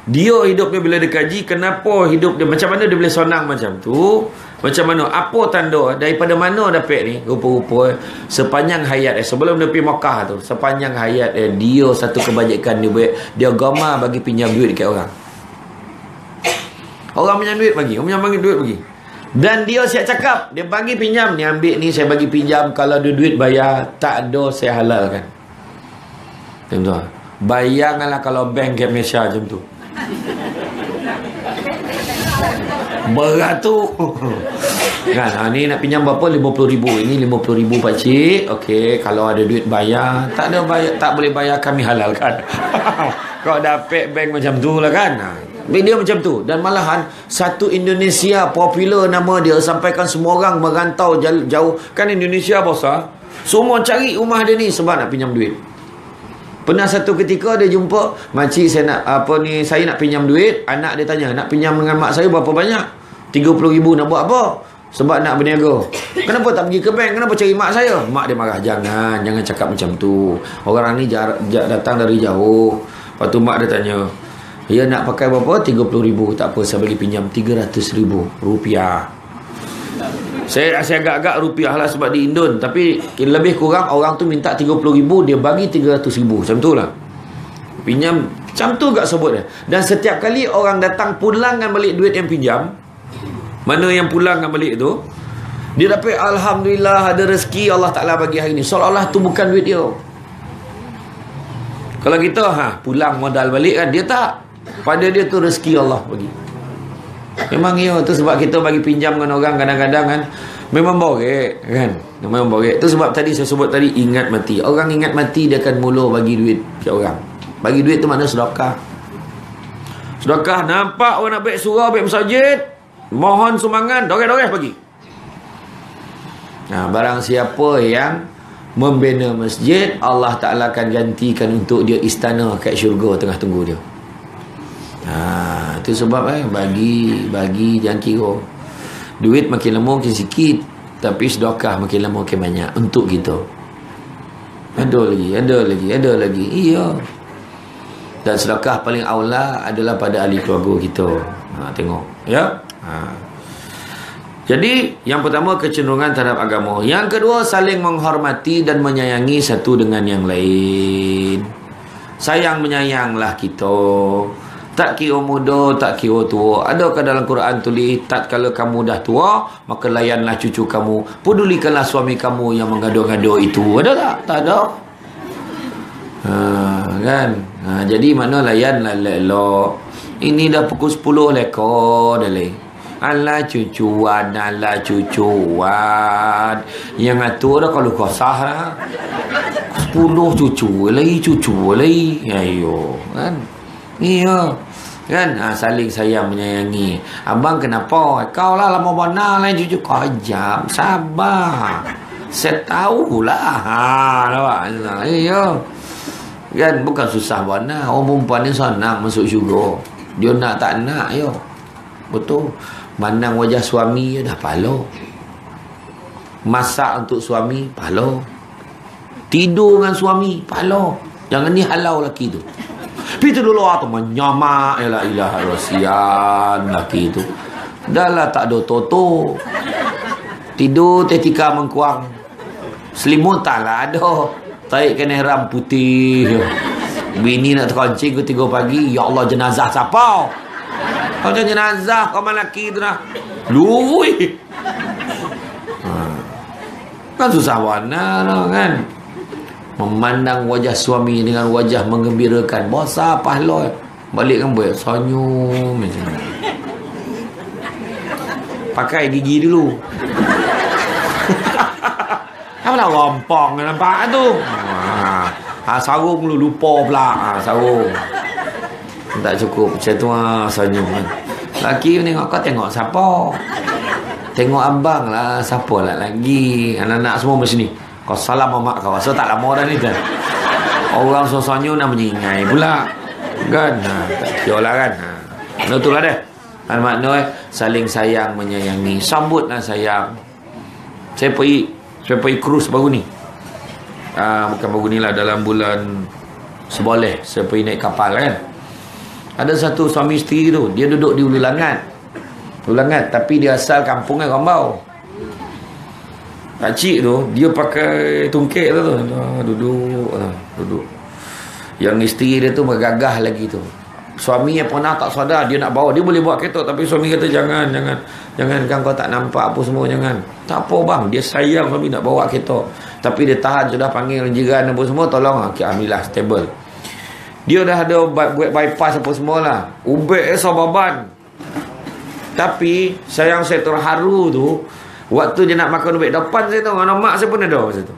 Dia hidupnya bila dia kaji, kenapa hidup dia, macam mana dia boleh senang macam tu, macam mana, apa tanda, daripada mana dapat ni, rupa-rupa sepanjang hayat sebelum dia pergi Makkah tu, sepanjang hayat dia satu kebajikan dia buat, dia gamar bagi pinjam duit dekat orang. Orang pinjam duit bagi, orang bagi duit bagi. Dan dia siap cakap, dia bagi pinjam, ni ambil ni, saya bagi pinjam, kalau ada duit bayar, tak ada saya halalkan. Tuan-tuan, bayangkanlah kalau bank kat Malaysia macam tu. Berat tu kan, ni nak pinjam berapa? 50,000. Ini 50,000 pakcik. Okey, kalau ada duit bayar. Tak ada bayar, tak boleh bayar, kami halalkan. Kau dapat bank macam tu lah kan. Dia macam tu. Dan malahan satu Indonesia popular nama dia, sampaikan semua orang merantau jauh. Kan Indonesia besar, semua cari rumah dia ni sebab nak pinjam duit. Pernah satu ketika dia jumpa, makcik saya nak saya nak pinjam duit. Anak dia tanya, nak pinjam dengan mak saya berapa banyak? 30,000. Nak buat apa? Sebab nak berniaga. Kenapa tak pergi ke bank? Kenapa cari mak saya? Mak dia marah, jangan cakap macam tu. Orang ni datang dari jauh. Lepas tu mak dia tanya, ya nak pakai berapa? 30,000. Tak apa, saya bagi pinjam 300,000 rupiah. Saya agak-agak rupiah lah sebab di Indon. Tapi lebih kurang orang tu minta 30,000, dia bagi 300,000. Macam tu lah. Pinjam, macam tu agak sebut dia. Dan setiap kali orang datang pulangkan balik duit yang pinjam, mana yang pulangkan balik tu, dia dapat Alhamdulillah ada rezeki Allah Ta'ala bagi hari ni. Seolah-olah tu bukan duit dia. Kalau kita pulang modal balik kan, dia tak. Pada dia tu rezeki Allah bagi. Memang ya, tu sebab kita bagi pinjam dengan orang kadang-kadang kan memang borek kan. Memang borek. Tu sebab tadi saya sebut tadi, ingat mati. Orang ingat mati, dia akan mula bagi duit ke orang. Bagi duit tu makna sedekah. Sedekah, nampak orang nak baik surau, baik masjid, mohon sumbangan, doreh-doreh bagi. Nah, barang siapa yang membina masjid, Allah Ta'ala akan gantikan untuk dia istana kat syurga tengah tunggu dia. Itu sebab bagi jangan kira. Duit makin lama makin sikit, tapi sedekah makin lama makin banyak untuk kita. Ada lagi. Iya. Dan sedekah paling aula adalah pada ahli keluarga kita. Tengok ya. Jadi yang pertama, kecenderungan terhadap agama. Yang kedua, saling menghormati dan menyayangi satu dengan yang lain. Sayang menyayanglah kita. Tak kira muda, tak kira tua. Adakah dalam Quran tulis, tak kala kamu dah tua, maka layanlah cucu kamu. Pedulikanlah suami kamu yang menggaduh-gaduh itu. Ada tak? Tak ada. Kan? Jadi mana layanlah elok. Ini dah pukul 10 lekor dah leh. Alah cucuan. Yang atur dah kalau kosah lah. 10 cucu lagi. Ayo. Kan? Iya. Kan? Saling sayang menyayangi. Abang kenapa? Kau lah lama benar lah cucu. Kau jam. Sabar. Saya tahulah. Nampak? Iya. Kan? Bukan susah benar. Orang perempuan ni senang masuk syurga. Dia nak tak nak. Yo. Betul. Mandang wajah suami dah palo. Masak untuk suami palo. Tidur dengan suami palo. Jangan ni halau lelaki tu. Itu dulu tu menyamak ya la ilaha illallah lelaki tu. Dah lah tak ada toto. Tidur tetika mengkuang. Selimut tak lah ada. Tarik kena ram putih. Bini nak terkancing ke 3 pagi. Ya Allah, jenazah siapa? Kau jangan jenazah kau lelaki tu dah. Lui. Kan susah warna lah kan. Memandang wajah suami dengan wajah menggembirakan. Bosa pahala. Balik kan buat senyum macam ni. Pakai gigi dulu. Apalah rompong nampak tu. Sarung lu lupa pula. Sarung. Tak cukup. Macam tu senyum kan. Laki tengok kau, tengok siapa? Tengok abang lah. Siapa lah lagi? Anak-anak semua mesti ni. Kau salam mak kau. So tak lama dah ni kan. Orang senyum nak menyingai pula. Kan? Tak kira lah kan. Itulah dia. Makna saling sayang menyayangi. Sambutlah sayang. Saya pergi cruise baru ni. Bukan baru ni lah, dalam bulan Seboleh saya pergi naik kapal kan. Ada satu suami isteri tu, dia duduk di Ulu Langat, tapi dia asal kampungnya Rambau. Pakcik tu dia pakai tungkek tu, duduk. Yang isteri dia tu bergagah lagi tu. Suami yang pernah tak sadar dia nak bawa, dia boleh bawa kereta, tapi suami kata jangan kan, kau tak nampak apa semua, jangan. Tak apa bang, dia sayang suami nak bawa kereta, tapi dia tahan, sudah panggil jiran apa semua, tolong alhamdulillah stable. Dia dah ada buat bypass apa semua lah, ubek sababan. Tapi sayang saya terharu tu, waktu dia nak makan ubek depan saya tu, anak mak saya pun ada masa tu.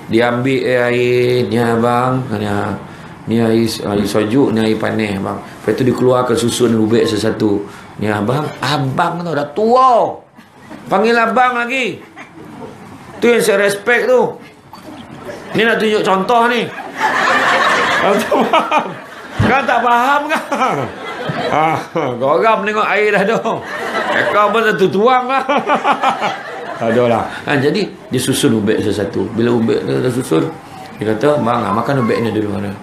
Dia ambil air ni abang, ni air sejuk, ni air panas bang. Lepas tu dia keluarkan susun ubek sesatu. Ni abang tu dah tua, panggil abang lagi. Tu yang saya respect tu. Ni nak tunjuk contoh ni. Kau tak faham kan? Korang tengok air dah ada. Kau pun satu tuang lah. Ada lah. Jadi dia susun ubek sesatu. Bila ubek tu dah susun, dia kata bang makan ubek ni dulu mana.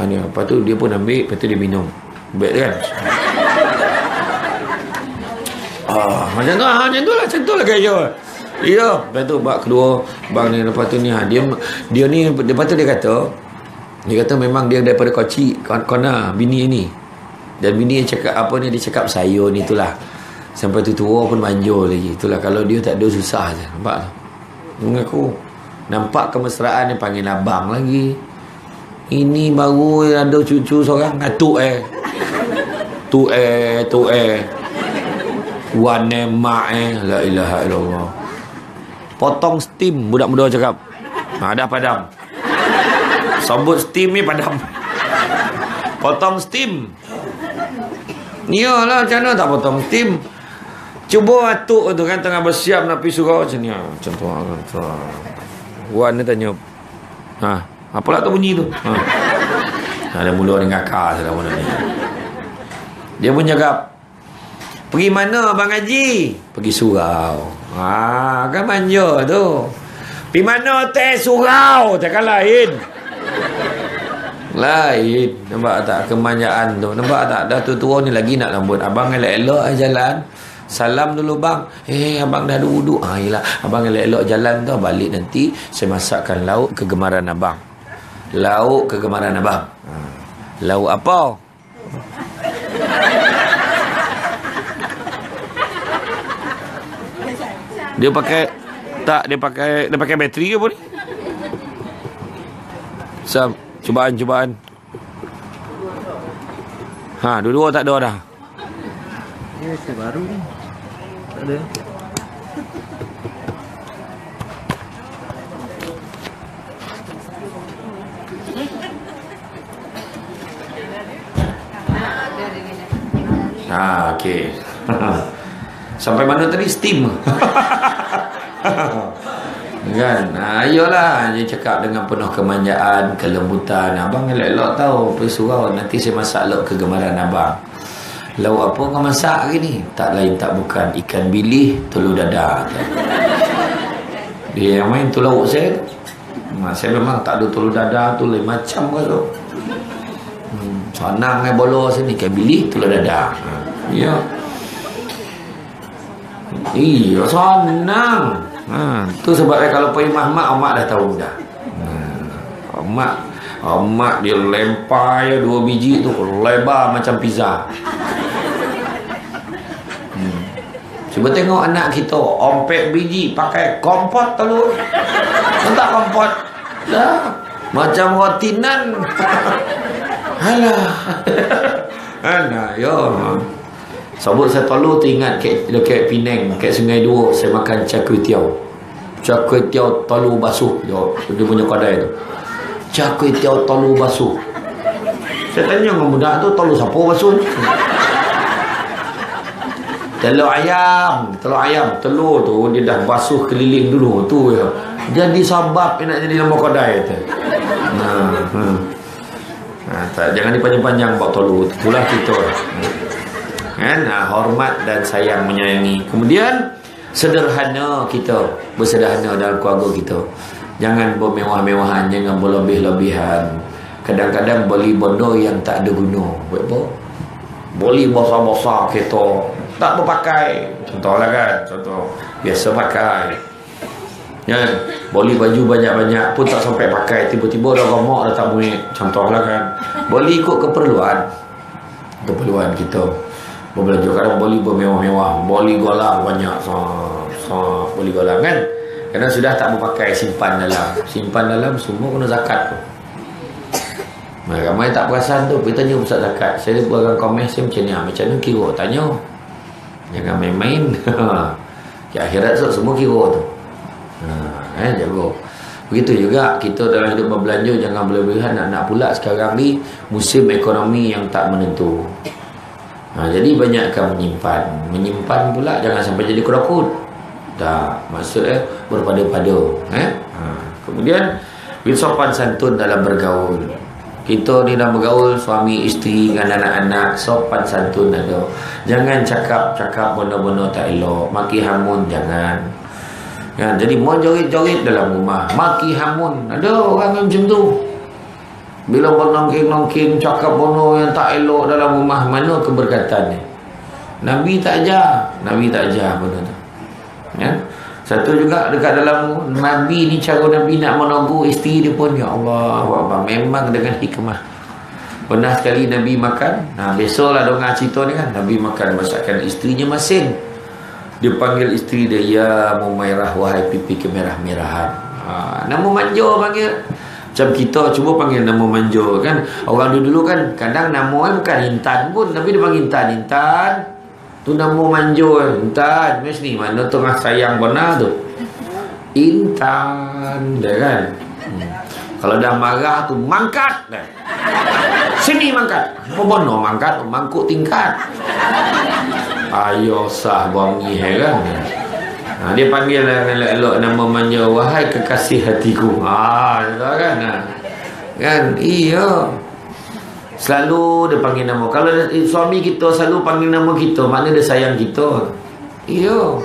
Ni, lepas tu dia pun ambil, lepas tu dia minum ubek kan. Macam tu lah gaya. Ya, lepas tu bab kedua bang ni, lepas tu ni dia ni, lepas tu dia kata memang dia daripada kona bini ni. Dan bini yang cakap apa ni, dia cakap saya ni itulah. Sampai tu tua pun manjur lagi. Itulah kalau dia tak ada susah je. Nampak tak? Mengaku. Nampak kemesraan dia panggil abang lagi. Ini baru ada cucu seorang Tuk Wan mak la ilaha illallah. Potong steam, budak muda cakap. Dah padam. Sambut steam ni padam. Potong steam. Iyalah, macam mana tak potong steam? Cuba atuk tu kan tengah bersiap nak pergi surau macam ni. Macam tu. Wan ni tanya. Apalah tu bunyi tu? Ada mula dengan kakak salah mana ni. Dia pun cakap, pergi mana Abang Haji? Pergi surau. Kan manja tu. Pergi mana teh surau? Takkan lain. Nampak tak kemanjaan tu? Nampak tak? Dah tua ni lagi nak lambut. Abang elok-elok jalan. Salam dulu bang. Abang dah ada wuduk. Yelah, abang elok-elok jalan tu. Balik nanti saya masakkan lauk kegemaran abang. Lauk kegemaran abang. Lauk apa? Dia pakai bateri ke apa ni? Cubaan. Dua-dua tak ada dah. Saya baru ni. Tak ada. Okey. Sampai mana tadi? Steam. Kan? Ayolah, dia cakap dengan penuh kemanjaan, kelembutan. Abang elok-elok tahu pergi surau, nanti saya masak lauk kegemaran abang. Lauk apa kau masak hari ni? Tak lain tak bukan ikan bilis telur dadah. Dia yang main tu lauk saya. Saya memang tak ada telur dadah tu lain macam ke tu. Senang bola sini ikan bilis telur dadah. Ya. Iya, senang. Tu sebabnya kalau pergi mak dah tahu dah. Mak dia lempar 2 biji tu lebar macam pizza. Cuba tengok anak kita ompek biji pakai kompot telur. Tak kompot. Dah macam rotinan. Alah. Ya. Sebab saya telur tu ingat dekat Penang, dekat Sungai Dua, saya makan char kway teow. Char kway teow telur basuh. Dia punya kedai tu. Char kway teow telur basuh. Saya tanya dengan budak tu, telur siapa basuh? Telur ayam. Telur tu dia dah basuh keliling dulu tu ya. Jadi sabab nak jadi nama kedai tu. Tak, jangan dipanjang-panjang buat telur. Itulah kita. Kan? Hormat dan sayang menyayangi. Kemudian sederhana kita, bersederhana dalam keluarga kita. Jangan bermewah-mewahan, jangan berlebih-lebihan. Kadang-kadang beli benda yang tak ada guna. Apa? Beli besar-besar kereta tak berpakai. Contohlah kan, contoh biasa pakai. Ya, beli baju banyak-banyak pun tak sampai pakai, tiba-tiba dah gemuk dah tak muat. Contohlah kan. Beli ikut keperluan kita. Berbelanja kadang beli bermewah-mewah, beli golang banyak, beli golang kan. Kerana sudah tak berpakai, simpan dalam semua kena zakat tu. Ramai tak perasan tu, pergi tanya Ustaz zakat. Saya beragam komen saya macam ni, macam mana kira? Tanya. Jangan main-main. Di akhirat semua kira tu. Jaga. Begitu juga kita dalam hidup berbelanja, jangan berlebihan. Nak pula sekarang ni musim ekonomi yang tak menentu. Jadi banyakkan menyimpan pula, jangan sampai jadi kerakut. Tak, maksudnya berpada-pada. Kemudian sopan santun dalam bergaul. Kita ni dah bergaul suami isteri dengan anak-anak, sopan santun ada. Jangan cakap benda-benda tak elok, maki hamun jangan. Ya, jadi mau joget-joget dalam rumah, maki hamun. Ada orang yang macam tu. Bila bernongking-nongking cakap benda yang tak elok dalam rumah, mana keberkatannya? Nabi tak ajar benda tu. Ya. Satu juga dekat dalam Nabi ni, cara Nabi nak menunggu isteri dia pun, ya Allah, memang dengan hikmah. Pernah sekali Nabi makan, besoklah dongah cerita ni kan, Nabi makan masakan isterinya masin. Dia panggil isteri dia, ya Mumairah, wahai pipi kemerah-merahan. Nama manja panggil. Macam kita cuba panggil nama manja kan. Orang dulu kan kadang nama bukan Intan pun, tapi dia panggil Intan. Tu nama manja Intan. Mesti mana tengah sayang benar tu. Intan dia kan. Kalau dah marah tu mangkat dah. Sini mangkat. Apa benar mangkat? Mangkuk tingkat. Ayo sah wangi kan. Dia panggil elok-elok nama manja, wahai kekasih hatiku. Dia tahu kan. Kan? Iya. Selalu dia panggil nama. Kalau suami kita selalu panggil nama kita, maknanya dia sayang kita. Iya.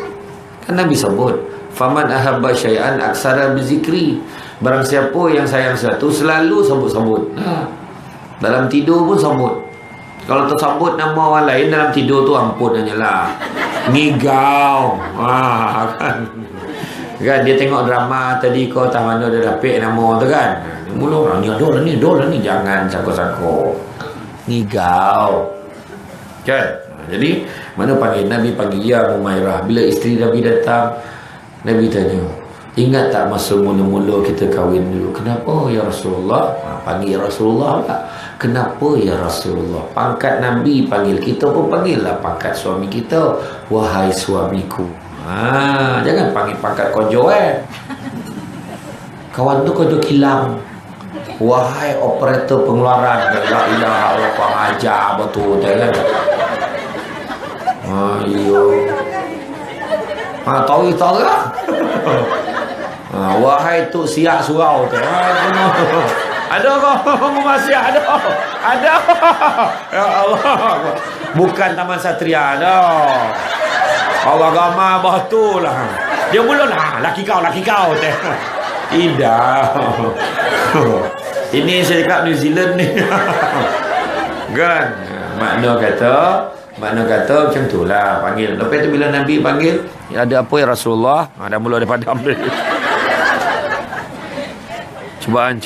Kan Nabi sebut, faman ahabba syai'an aksara bizikri. Barang siapa yang sayang sesuatu selalu sebut-sebut. Dalam tidur pun sebut. Kalau tersebut nama orang lain dalam tidur tu, ampun hanyalah ngigau. Kan dia tengok drama tadi, kau tahu mana dia dapik nama tu kan. Mula orang ni ada ni, jangan sako-sako. Ngigau. Kan? Jadi mana panggil Nabi panggil ya Mumairah. Bila isteri Nabi datang, Nabi tanya, ingat tak masa mula-mula kita kahwin dulu? Kenapa ya Rasulullah? Panggil Rasulullah tak? Kenapa ya Rasulullah? Pangkat Nabi panggil, kita pun panggil lah pangkat suami kita, wahai suamiku. Jangan panggil pangkat kojo kawan tu kojo kilang, wahai operator pengeluaran. La ilaha illallah, pengajar betul kan. Ayo. Tahu lah. Wahai tu siap surau tu. Ada kau masih ada. Ya Allah. Bukan Taman Satria dah. Allah agama betul lah. Dia mula lah laki kau teh. Tidak. Ini saya cakap New Zealand ni. Kan? Makna kata macam tu lah panggil. Lepas tu bila Nabi panggil, ada apa ya Rasulullah? Dah mula dia padam dia. Cubaan.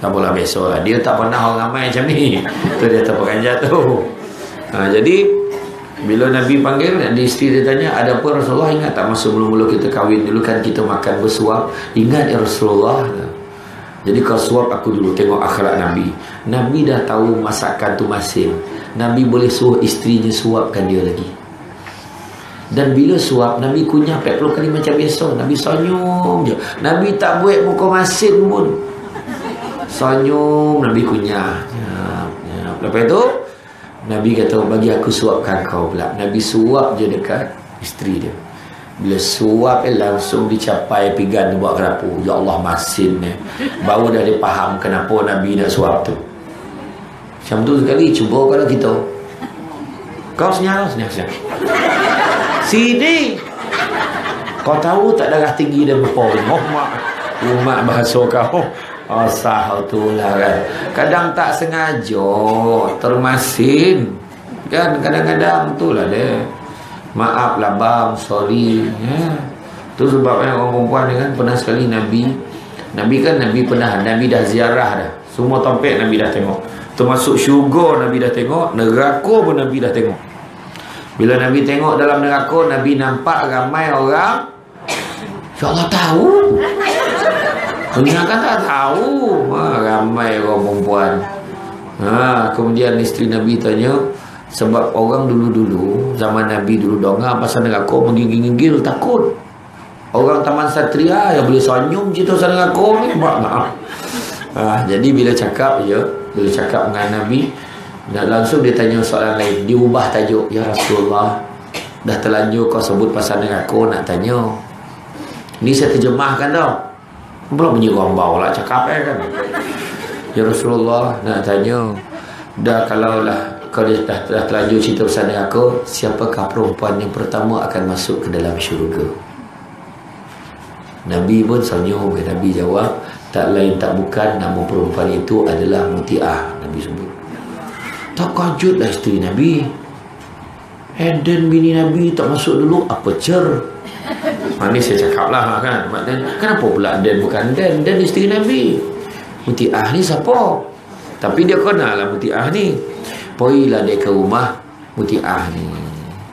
Tak apalah, besok lah. Dia tak pernah orang ramai macam ni. Tu dia tak peranjat tu. Jadi bila Nabi panggil, isteri dia tanya, ada apa Rasulullah? Ingat tak masa mula-mula kita kahwin dulu kan kita makan bersuap? Ingat ya Rasulullah? Jadi kau suap aku dulu, tengok akhlak Nabi. Nabi dah tahu masakan tu masin. Nabi boleh suruh isterinya suapkan dia lagi. Dan bila suap, Nabi kunyah 40 kali macam biasa. Nabi senyum je. Nabi tak buat muka masin pun. Senyum, Nabi kunyah. Lepas tu Nabi kata, bagi aku suapkan kau pula. Nabi suap je dekat isteri dia. Bila suap langsung dicapai pinggan buat kerapu. Ya Allah, masin ni. Baru dah dia faham kenapa Nabi nak suap tu. Macam tu sekali, cuba kalau kita. Kau senyap. Sini. Kau tahu tak darah tinggi dan berpau. Umat bahasa kau. Sah tu lah kan. Kadang tak sengaja termasin. Kan kadang-kadang tu lah dia. Maaf lah bang, sorry. Tu sebabnya orang perempuan ni kan pernah sekali Nabi dah ziarah dah. Semua tempat Nabi dah tengok. Termasuk syurga Nabi dah tengok, neraka pun Nabi dah tengok. Bila Nabi tengok dalam neraka, Nabi nampak ramai orang. Ya Allah, tahu. Dunia kan tak tahu. Ramai orang perempuan. Kemudian isteri Nabi tanya, sebab orang dulu-dulu, zaman Nabi dulu dengar pasal neraka, menggigil-gigil takut. Orang Taman Satria yang boleh senyum cerita pasal neraka ni, maaf. Jadi bila cakap dengan Nabi, langsung dia tanya soalan lain. Diubah tajuk. Ya Rasulullah, dah terlanjur kau sebut pasal neraka, nak tanya. Ni saya terjemahkan tau. Belum bunyi gombau lah cakap kan. Ya Rasulullah, nak tanya, dah kalaulah kau dah terlanjur cerita pasal neraka, siapakah perempuan yang pertama akan masuk ke dalam syurga? Nabi pun senyum. Nabi jawab, tak lain tak bukan, nama perempuan itu adalah Muti'ah. Nabi sebut. Tak kajut lah isteri Nabi. Eden bini Nabi tak masuk dulu, apa cer? Ni saya cakap lah kan. Maknanya kenapa pula Den bukan Den? Den isteri Nabi. Muti'ah ni siapa? Tapi dia kenal lah Muti'ah ni. Poilah dia ke rumah Muti'ah ni.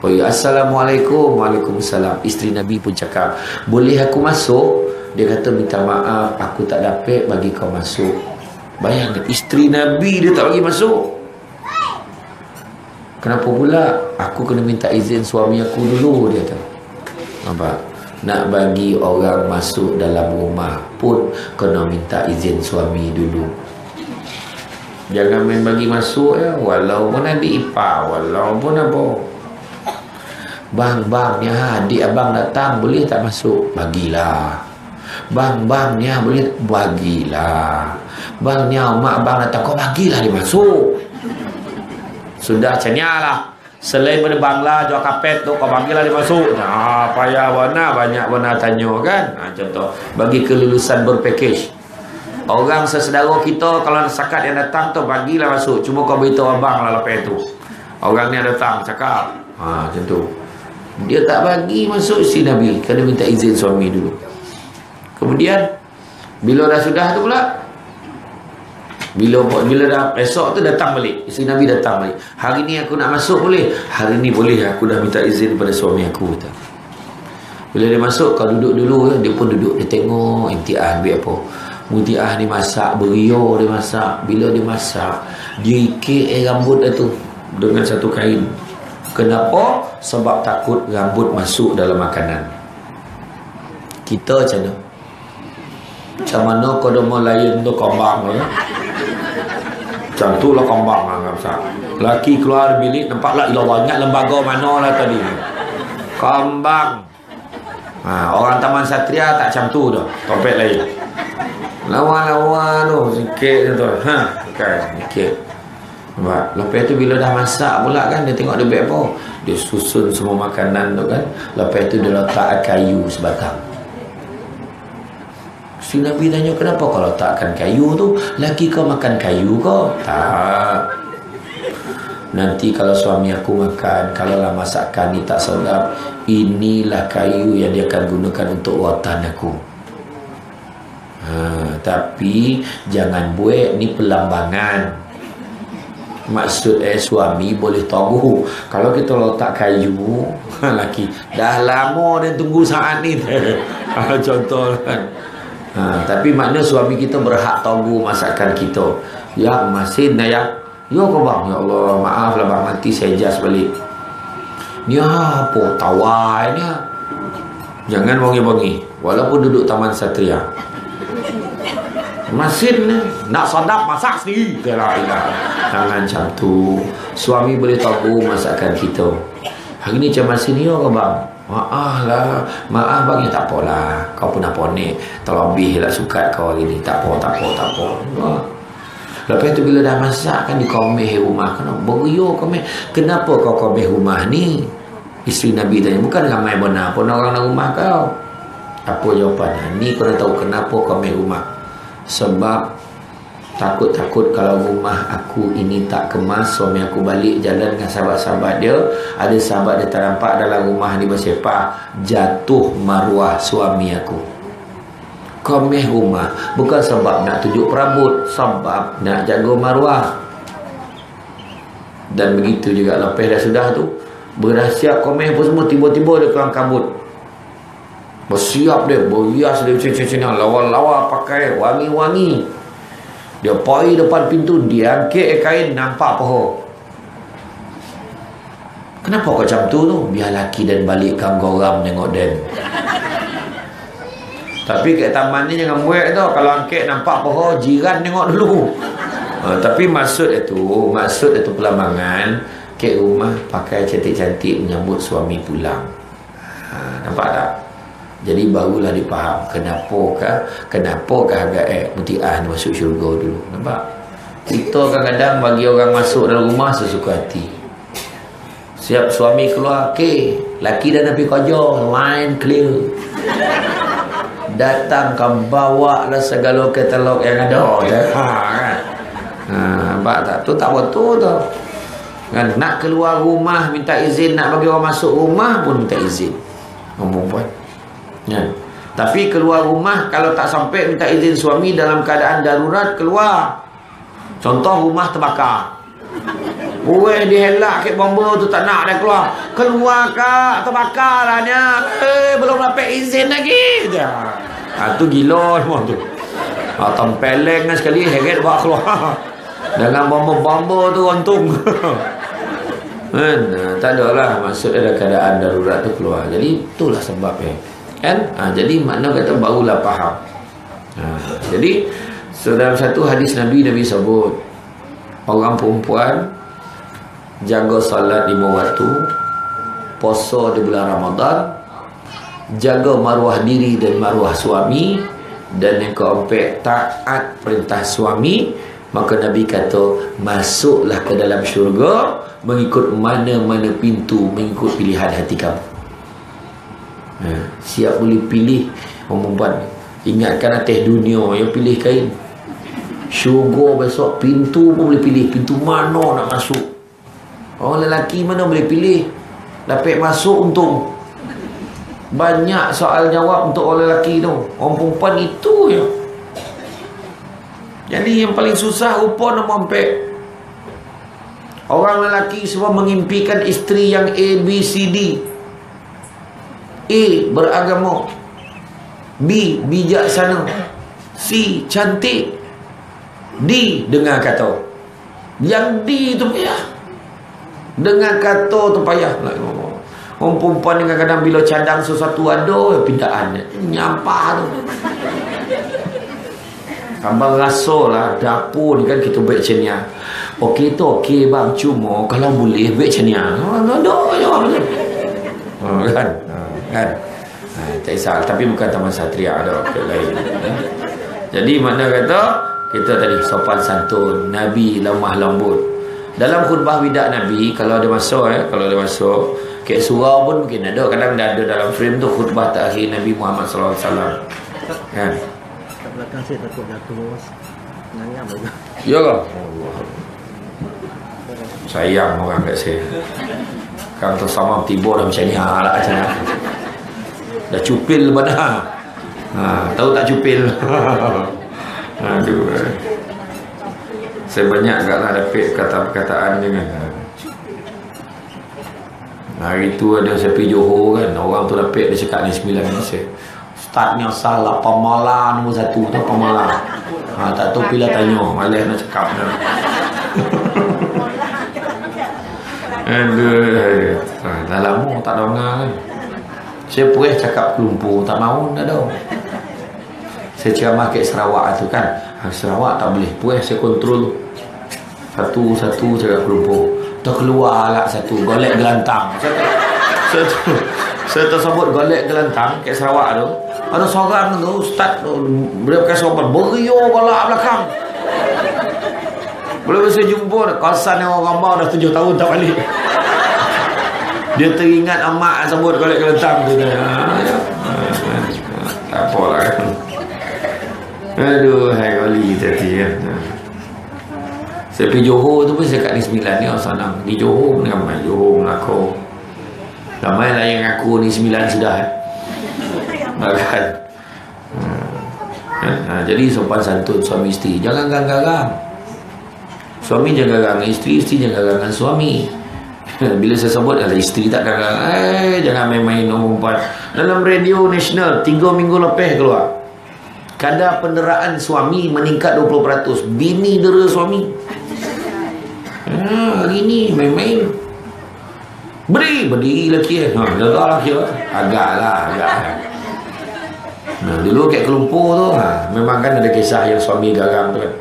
Poi, Assalamualaikum. Waalaikumsalam. Isteri Nabi pun cakap, boleh aku masuk? Dia kata, minta maaf, aku tak dapat bagi kau masuk. Bayangkan, isteri Nabi dia tak bagi masuk. Kenapa pula? Aku kena minta izin suami aku dulu, dia kata. Nampak? Nak bagi orang masuk dalam rumah pun kena minta izin suami dulu. Jangan main bagi masuk ya, walaupun adik ipar, walaupun apa. Bang, ni adik abang datang, boleh tak masuk? Bagilah. Bang, ni boleh? Bagilah. Bang, ni mak abang datang, kau bagilah dia masuk. Sudah cenyalah. Selain pada bangla jual kapet tu, kau bagilah dia masuk. Payah warna, banyak warna tanya kan. Contoh, bagi kelulusan berpackage. Orang sesedara kita, kalau sakat yang datang tu, bagilah masuk. Cuma kau beritahu abang lah lepas tu. Orang ni datang, cakap. Macam tu. Dia tak bagi masuk si Nabi. Kena minta izin suami dulu. Kemudian, bila dah sudah tu pula, Bila dah esok tu datang balik, isteri Nabi datang balik. Hari ni aku nak masuk boleh? Hari ni boleh, aku dah minta izin pada suami aku. Bila dia masuk, kau duduk dulu. Dia pun duduk, dia tengok Muti'ah ambil apa. Muti'ah ni masak, berio dia masak. Bila dia masak, dia ikat rambut dia tu dengan satu kain. Kenapa? Sebab takut rambut masuk dalam makanan. Kita macam mana? Macam mana kau dah lain tu kombang ya? Macam tu lah kombang lah. Laki keluar bilik, nampak lah ilah ingat lembaga mana lah tadi. Kombang. Orang Taman Satria tak macam tu dah. Topet lain. Lawan-lawan tu sikit tu. Sikit. Lepas tu bila dah masak pula kan, dia tengok dia buat apa. Dia susun semua makanan tu kan. Lepas tu dia letak kayu sebatang. Si Nabi tanya, kenapa kau letakkan kayu tu? Laki kau makan kayu kau? Tak. Nanti kalau suami aku makan, kalau lah masakan ni tak sedap, inilah kayu yang dia akan gunakan untuk watan aku. Tapi jangan buat ni pelambangan. Maksud suami boleh tahu. Kalau kita letak kayu, laki dah lama dia tunggu saat ni. Contoh kan. Tapi makna suami kita berhak tahu masakan kita. Ya masih ya. Yo kau bang, ya Allah, maaf lah bang, nanti saya adjust balik. Ni apa tawai ni? Jangan wangi-wangi. Walaupun duduk Taman Satria. Masin ni nak sadap masak sendiri. La ilaha. Jangan macam tu. Suami boleh tahu masakan kita. Hari ni macam masin ni ke bang? Maaf lah. Maaf bang, tak apalah. Kau pun apa ni? Terlebih lah sukat kau hari ni. Tak apa. Lepas tu bila dah masak kan dikomeh rumah. Kenapa kau komeh rumah ni? Isteri Nabi tanya. Bukan ramai benar pun orang nak rumah kau. Apa jawapannya? Ni kau dah tahu kenapa komeh rumah. Sebab takut-takut kalau rumah aku ini tak kemas, suami aku balik jalan dengan sahabat-sahabat dia, ada sahabat dia tak nampak dalam rumah ni bersepah, jatuh maruah suami aku. Komeh rumah bukan sebab nak tunjuk perabot, sebab nak jaga maruah. Dan begitu juga lepas dah sudah tu, bersiap komeh pun semua, tiba-tiba dia kelang kabut. Bersiap dia, berhias dia macam-macam, lawa-lawa pakai wangi-wangi. Dia pergi depan pintu, dia angkat kain, nampak pohon. Kenapa kau macam tu? Biar laki dan balik kang goram tengok dan. Tapi kat taman ni jangan buat tu. Kalau angkat nampak pohon, jiran tengok dulu. Tapi maksud itu pelambangan ke rumah pakai cantik-cantik menyambut suami pulang. Nampak tak? Jadi barulah dipaham kenapakah agak mutiah ni masuk syurga dulu. Nampak? Kita kadang-kadang bagi orang masuk dalam rumah sesuka hati. Siap suami keluar, laki dah nak pergi kerja, line clear. Datang kau bawa lah segala katalog yang ada ya. Kan? Nampak tak? Tu tak betul tu. Kan? Nak keluar rumah minta izin, nak bagi orang masuk rumah pun minta izin. Perempuan. Ya. Tapi keluar rumah kalau tak sampai minta izin suami dalam keadaan darurat keluar. Contoh rumah terbakar. Buat dihelak ke bomba tu tak nak dah keluar. Keluar kak, terbakar lah ni. Belum dapat izin lagi. Tu gila semua tu. Tempeleng lah sekali heret bawa keluar. Dengan bomba-bomba tu untung. Tak ada lah. Maksud ada keadaan darurat tu keluar. Jadi itulah sebabnya. Kan? Jadi makna kata barulah faham. Jadi dalam satu hadis Nabi sebut orang perempuan jaga salat 5 waktu, puasa di bulan Ramadan, jaga maruah diri dan maruah suami, dan yang keempat taat perintah suami, maka Nabi kata masuklah ke dalam syurga mengikut mana-mana pintu, mengikut pilihan hati kamu. Siap boleh pilih perempuan. Ingatkan atas dunia yang pilih kain. Syurga besok pintu pun boleh pilih. Pintu mana nak masuk. Orang lelaki mana boleh pilih. Dapat masuk untung. Banyak soal jawab untuk orang lelaki tu. Orang perempuan itu je. Jadi yang paling susah rupa nak mampek. Orang lelaki semua mengimpikan isteri yang A, B, C, D. A. Beragama. B. Bijaksana. C. Cantik. D. Dengar kata. Yang D tu payah. Dengar kata tu payah. Orang perempuan ni kadang-kadang bila cadang sesuatu ada pindaan nyampah tu. Abang rasa lah dapur ni kan kita buat macam ni. Okey tu okey bang, cuma kalau boleh buat macam ni. Ada je. Kan? Tak kisah. Tapi bukan Taman Satria, ada lain. Jadi makna kata kita tadi sopan santun, Nabi lemah lembut. Dalam khutbah widak Nabi kalau ada masuk kek surau pun mungkin ada, kadang dah ada dalam frame tu khutbah terakhir Nabi Muhammad sallallahu alaihi wasallam. Kan? Kat belakang saya takut jatuh. Nangam juga. Ya ke? Sayang orang kat saya. Kan tersama tiba dah macam ni lah macam ni. Dah cupil mana? Tahu tak cupil? Aduh. Saya banyak agaklah dapat kata-perkataan dengan. Hari tu ada saya pergi Johor kan, orang tu dapat dia cakap ni 9 Malaysia. Ustaz ni salah pemala nombor 1 tu pemala. Tak tahu bila tanya, malas nak cakap dah. Aduh. Dah lama tak dengar kan. Saya pernah cakap Lumpur, tak mahu dah dah. Saya ceramah kat Sarawak tu kan. Sarawak tak boleh. Pernah saya kontrol. Satu-satu cakap Lumpur. Tak keluar lah satu. Golek gelantang. Saya tersebut golek gelantang kat Sarawak tu. Ada seorang tu, ustaz tu. Dia pakai sopan. Beriyo balak belakang. Bila saya jumpa, kawasan yang orang bawah dah 7 tahun tak balik. Dia teringat amak sebut golek gelantang tu. Tak apalah kan. Aduh, hai kali tadi kan. Saya pergi Johor tu pun saya kat Negeri Sembilan ni orang senang. Di Johor ni ramai. Johor, Melaka. Ramai lah yang aku ni 9 sudah. Kan? Jadi sopan santun suami isteri. Jangan garang-garang. Suami jangan garang isteri, isteri jangan garang suami. Bila saya sebut adalah isteri tak garang. Jangan main-main nombor 4. Dalam radio nasional 3 minggu lepas keluar. Kadar penderaan suami meningkat 20%. Bini dera suami. Hari ni main-main. Berdiri lelaki. Jaga lelaki. Agaklah. Dulu kat Kelumpur tu memang kan ada kisah yang suami garang tu kan.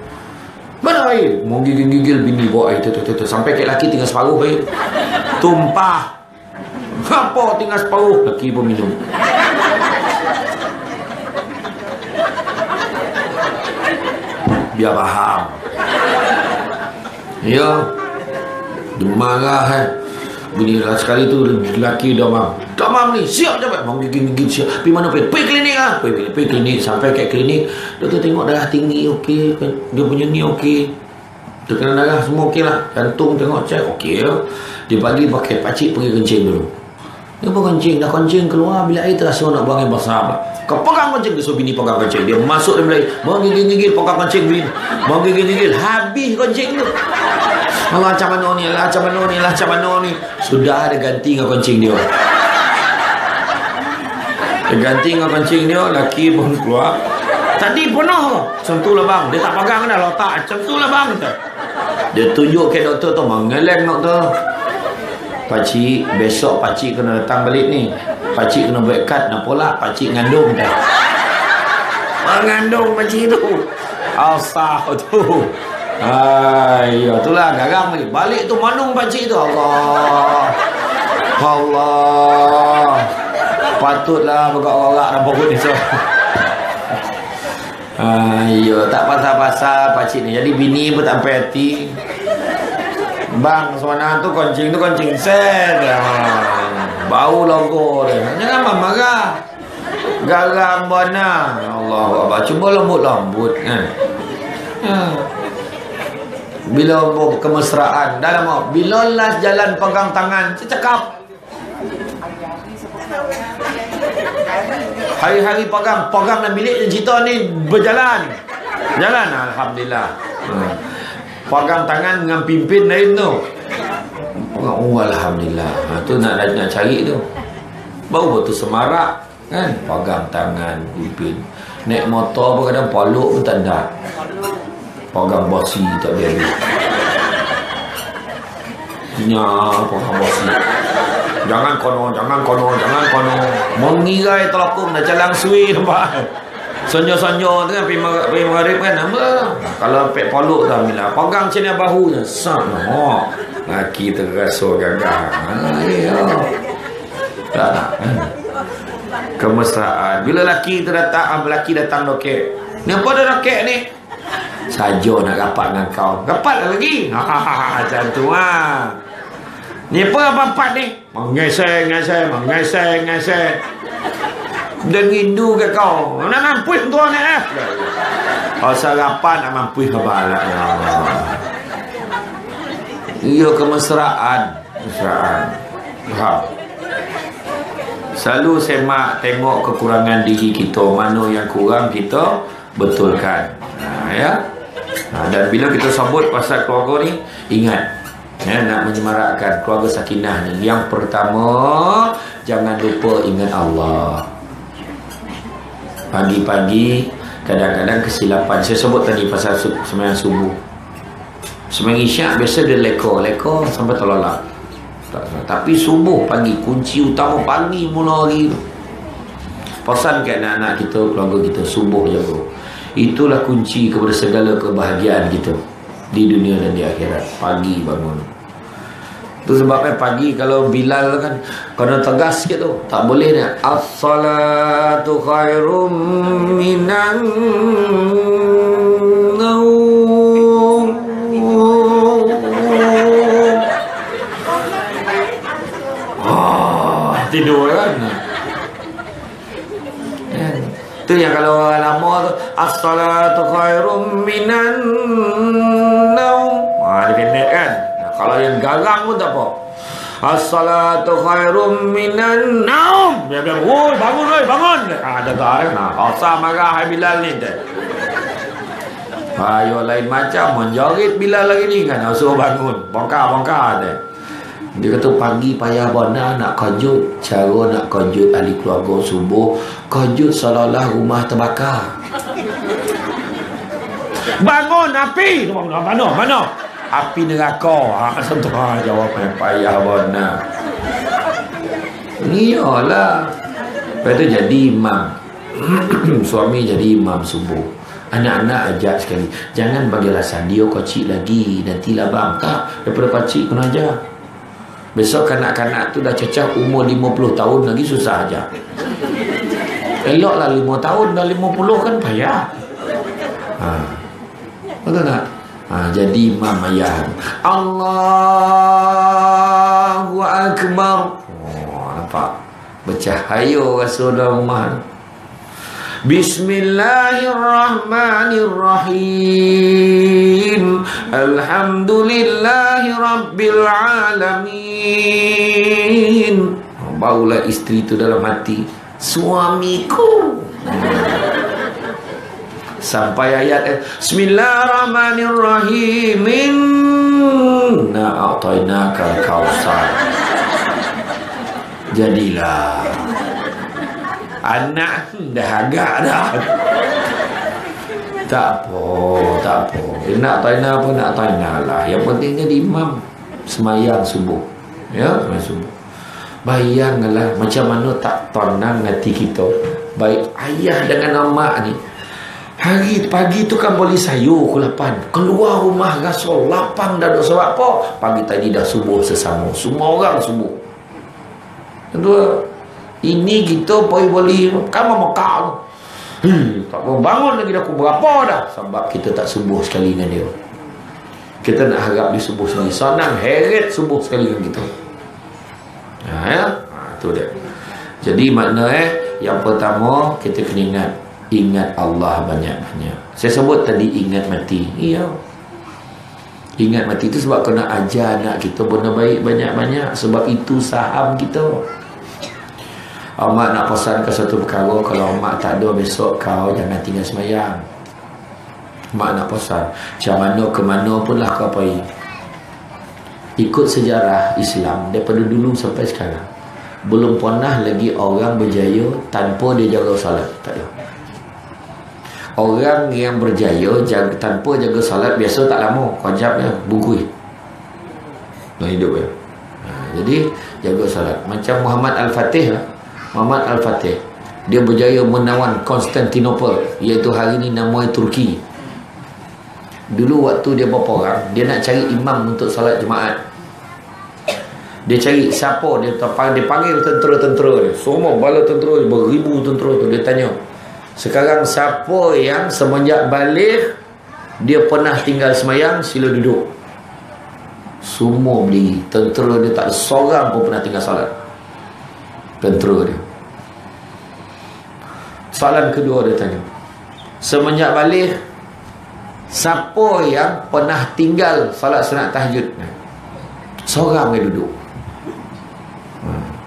Mana air? Mau gigil-gigil bini bawa air tu. Sampai kat lelaki tinggal separuh air. Tumpah. Apa tinggal separuh? Lelaki pun minum. Biar faham. Ya. Dia marah kan. Bini sekali tu lelaki dah mam. Tak mam ni. Siap cepat. Mau gigit-gigit siap. Pergi mana pergi? Pergi klinik lah. Pergi klinik. Sampai kat klinik. Doktor tengok darah tinggi okey. Dia punya ni okey. Tekanan darah semua okey lah. Jantung tengok cek okey lah. Dia bagi pakai pakcik pergi kencing dulu. Dia pun kencing. Dah kencing keluar. Bila air terasa nak buang air besar pula. Kau pegang kencing. Dia suruh bini pegang kencing. Dia masuk dalam air. Mau gigil-gigil pegang kencing bini. Mau gigil-gigil. Habis kencing tu. Allah macam mana ni. Sudah ada ganti dengan kencing dia. Dia ganti dengan kencing dia. Laki pun keluar. Tadi penuh. Macam tu lah bang. Dia tak pegang dah letak. Macam tu lah bang. Dia tunjuk ke doktor tu. Mengeleng doktor. Pakcik, besok pakcik kena datang balik ni. Pakcik kena buat kad. Nak pula pakcik ngandung dah. Mengandung pakcik tu. Asah tu. Ya itulah garang ni. Balik tu manung pakcik tu. Allah. Patutlah bergak-gak nampak pun ni so. Ya tak pasal-pasal pakcik ni. Jadi bini pun tak sampai hati. Bang suana tu kencing sen. Bau logo dia. Jangan marah. Garang mana. Allah. Cuba lembut-lembut kan. Bila kemesraan dalam bila last jalan pegang tangan cakap hari-hari pegang dalam bilik cerita ni berjalan alhamdulillah. Pegang tangan dengan pimpin lain tu alhamdulillah. Tu nak cari tu baru betul semarak kan. Pegang tangan pimpin naik motor pun kadang paluk pun tak ada. Pegang bosi tak boleh ambil. Pegang bosi. Jangan kono. Mengirai telakung dah jalan suwi nampak. Sonjo-sonjo tu kan pergi maghrib kan nama. Kalau pek poluk tu ambil lah. Pegang macam ni bahu je. Sat lah. Laki terasa gagah. Tak nak kan. Kemesraan. Bila laki datang lokek. Ni apa dah lokek ni? Saja nak rapat dengan kau. Rapat lagi. Macam tu lah. Ni apa ni? Mengeseng. Dan rindu ke kau. Nak mampuih tu ni Pasal rapat nak mampuih ke balak. Ia kemesraan. Selalu semak tengok kekurangan diri kita. Mana yang kurang kita betulkan. Ya. Dan bila kita sebut pasal keluarga ni, ingat nak menyemarakkan keluarga sakinah ni. Yang pertama, jangan lupa ingat Allah. Pagi-pagi kadang-kadang kesilapan. Saya sebut tadi pasal sembahyang subuh. Sembahyang isyak biasa dia leko sampai terlelap. Tak salah. Tapi subuh pagi, kunci utama pagi mula hari tu. Pesan kat anak-anak kita, keluarga kita, subuh jaga. Itulah kunci kepada segala kebahagiaan kita di dunia dan di akhirat. Pagi bangun. Itu sebabnya pagi kalau Bilal kan kena tegas sikit tu. Tak boleh ni. As-salatu khairum minan naum. Tidur kan. Itu yang kalau orang lama tu, as-salatu khairum minan naum. Dia pendek kan. Kalau yang garang pun tak apa. As-salatu khairum minan naum. Dia bilang, "Oi, bangun oi, bangun." Ada tak kan? Rasa marah hai Bilal ni dah. Ayo lain macam menjorit Bilal lagi ni kan. Suruh bangun. Bongkar dia. Dia kata pagi payah benar nak kejut. Cara nak kejut ahli keluarga subuh, kejut seolah-olah rumah terbakar. Bangun api. Mana? Api neraka. Tentu jawapan payah benar. Iyalah. Lepas tu jadi imam. Suami jadi imam subuh. Anak-anak ajak sekali, jangan bagi alasan dia kecil lagi, nantilah bang. Tak, daripada kecil kena ajar. Besok kanak-kanak tu dah cecah umur 50 tahun lagi susah aja. Eloklah 5 tahun, dah 50 kan payah. Betul tak? Jadi imam ayah. Allahu Akbar. Nampak? Bercahaya Rasulullah rumah. Bismillahirrahmanirrahim. Alhamdulillahi rabbil alamin. Barulah isteri tu dalam hati, suamiku. Sampai ayat Bismillahirrahmanirrahim. Inna a'tainakal kautsar. Jadilah anak dah agak dah. Tak apa. Nak taina pun nak taina lah. Yang penting jadi imam semayang subuh. Ya, semayang subuh. Bayanglah macam mana tak tenang hati kita. Baik ayah dengan mak ni. Hari pagi tu kan boleh sayur pukul 8. Keluar rumah rasa lapang dah duk sebab apa? Pagi tadi dah subuh sesama. Semua orang subuh. Kedua, ini kita boleh kan Mekah tu. Tak mau bangun lagi dah pukul berapa dah. Sebab kita tak subuh sekali dengan dia. Kita nak harap dia subuh sekali. Senang heret subuh sekali dengan kita. Tu dia. Jadi makna yang pertama kita kena ingat Allah banyak-banyak. Saya sebut tadi ingat mati. Iya. Ingat mati itu sebab kena ajar anak kita benda baik banyak-banyak. Sebab itu saham kita. Mak nak pesan ke satu perkara, kalau mak tak ada besok kau jangan tinggal semayang. Mak nak pesan macam mana ke mana pun lah kau pergi. Ikut sejarah Islam daripada dulu sampai sekarang, belum pernah lagi orang berjaya tanpa dia jaga salat. Tak ada. Orang yang berjaya tanpa jaga salat biasa tak lama, kejap ya, bungkui dalam hidup ya. Jadi jaga salat. Macam Muhammad Al-Fatih lah. Muhammad Al-Fatih, dia berjaya menawan Konstantinopel, iaitu hari ini namanya Turki. Dulu waktu dia berperang, dia nak cari imam untuk salat Jumaat. Dia cari siapa, dia panggil tentera-tentera dia. Semua bala tentera, beribu tentera tu. Dia tanya, sekarang siapa yang semenjak balik dia pernah tinggal semayang, sila duduk. Semua berdiri. Tentera dia tak ada seorang pun pernah tinggal salat. Tentera dia. Soalan kedua dia tanya, semenjak balik siapa yang pernah tinggal salat sunat tahajud? Seorang dia duduk.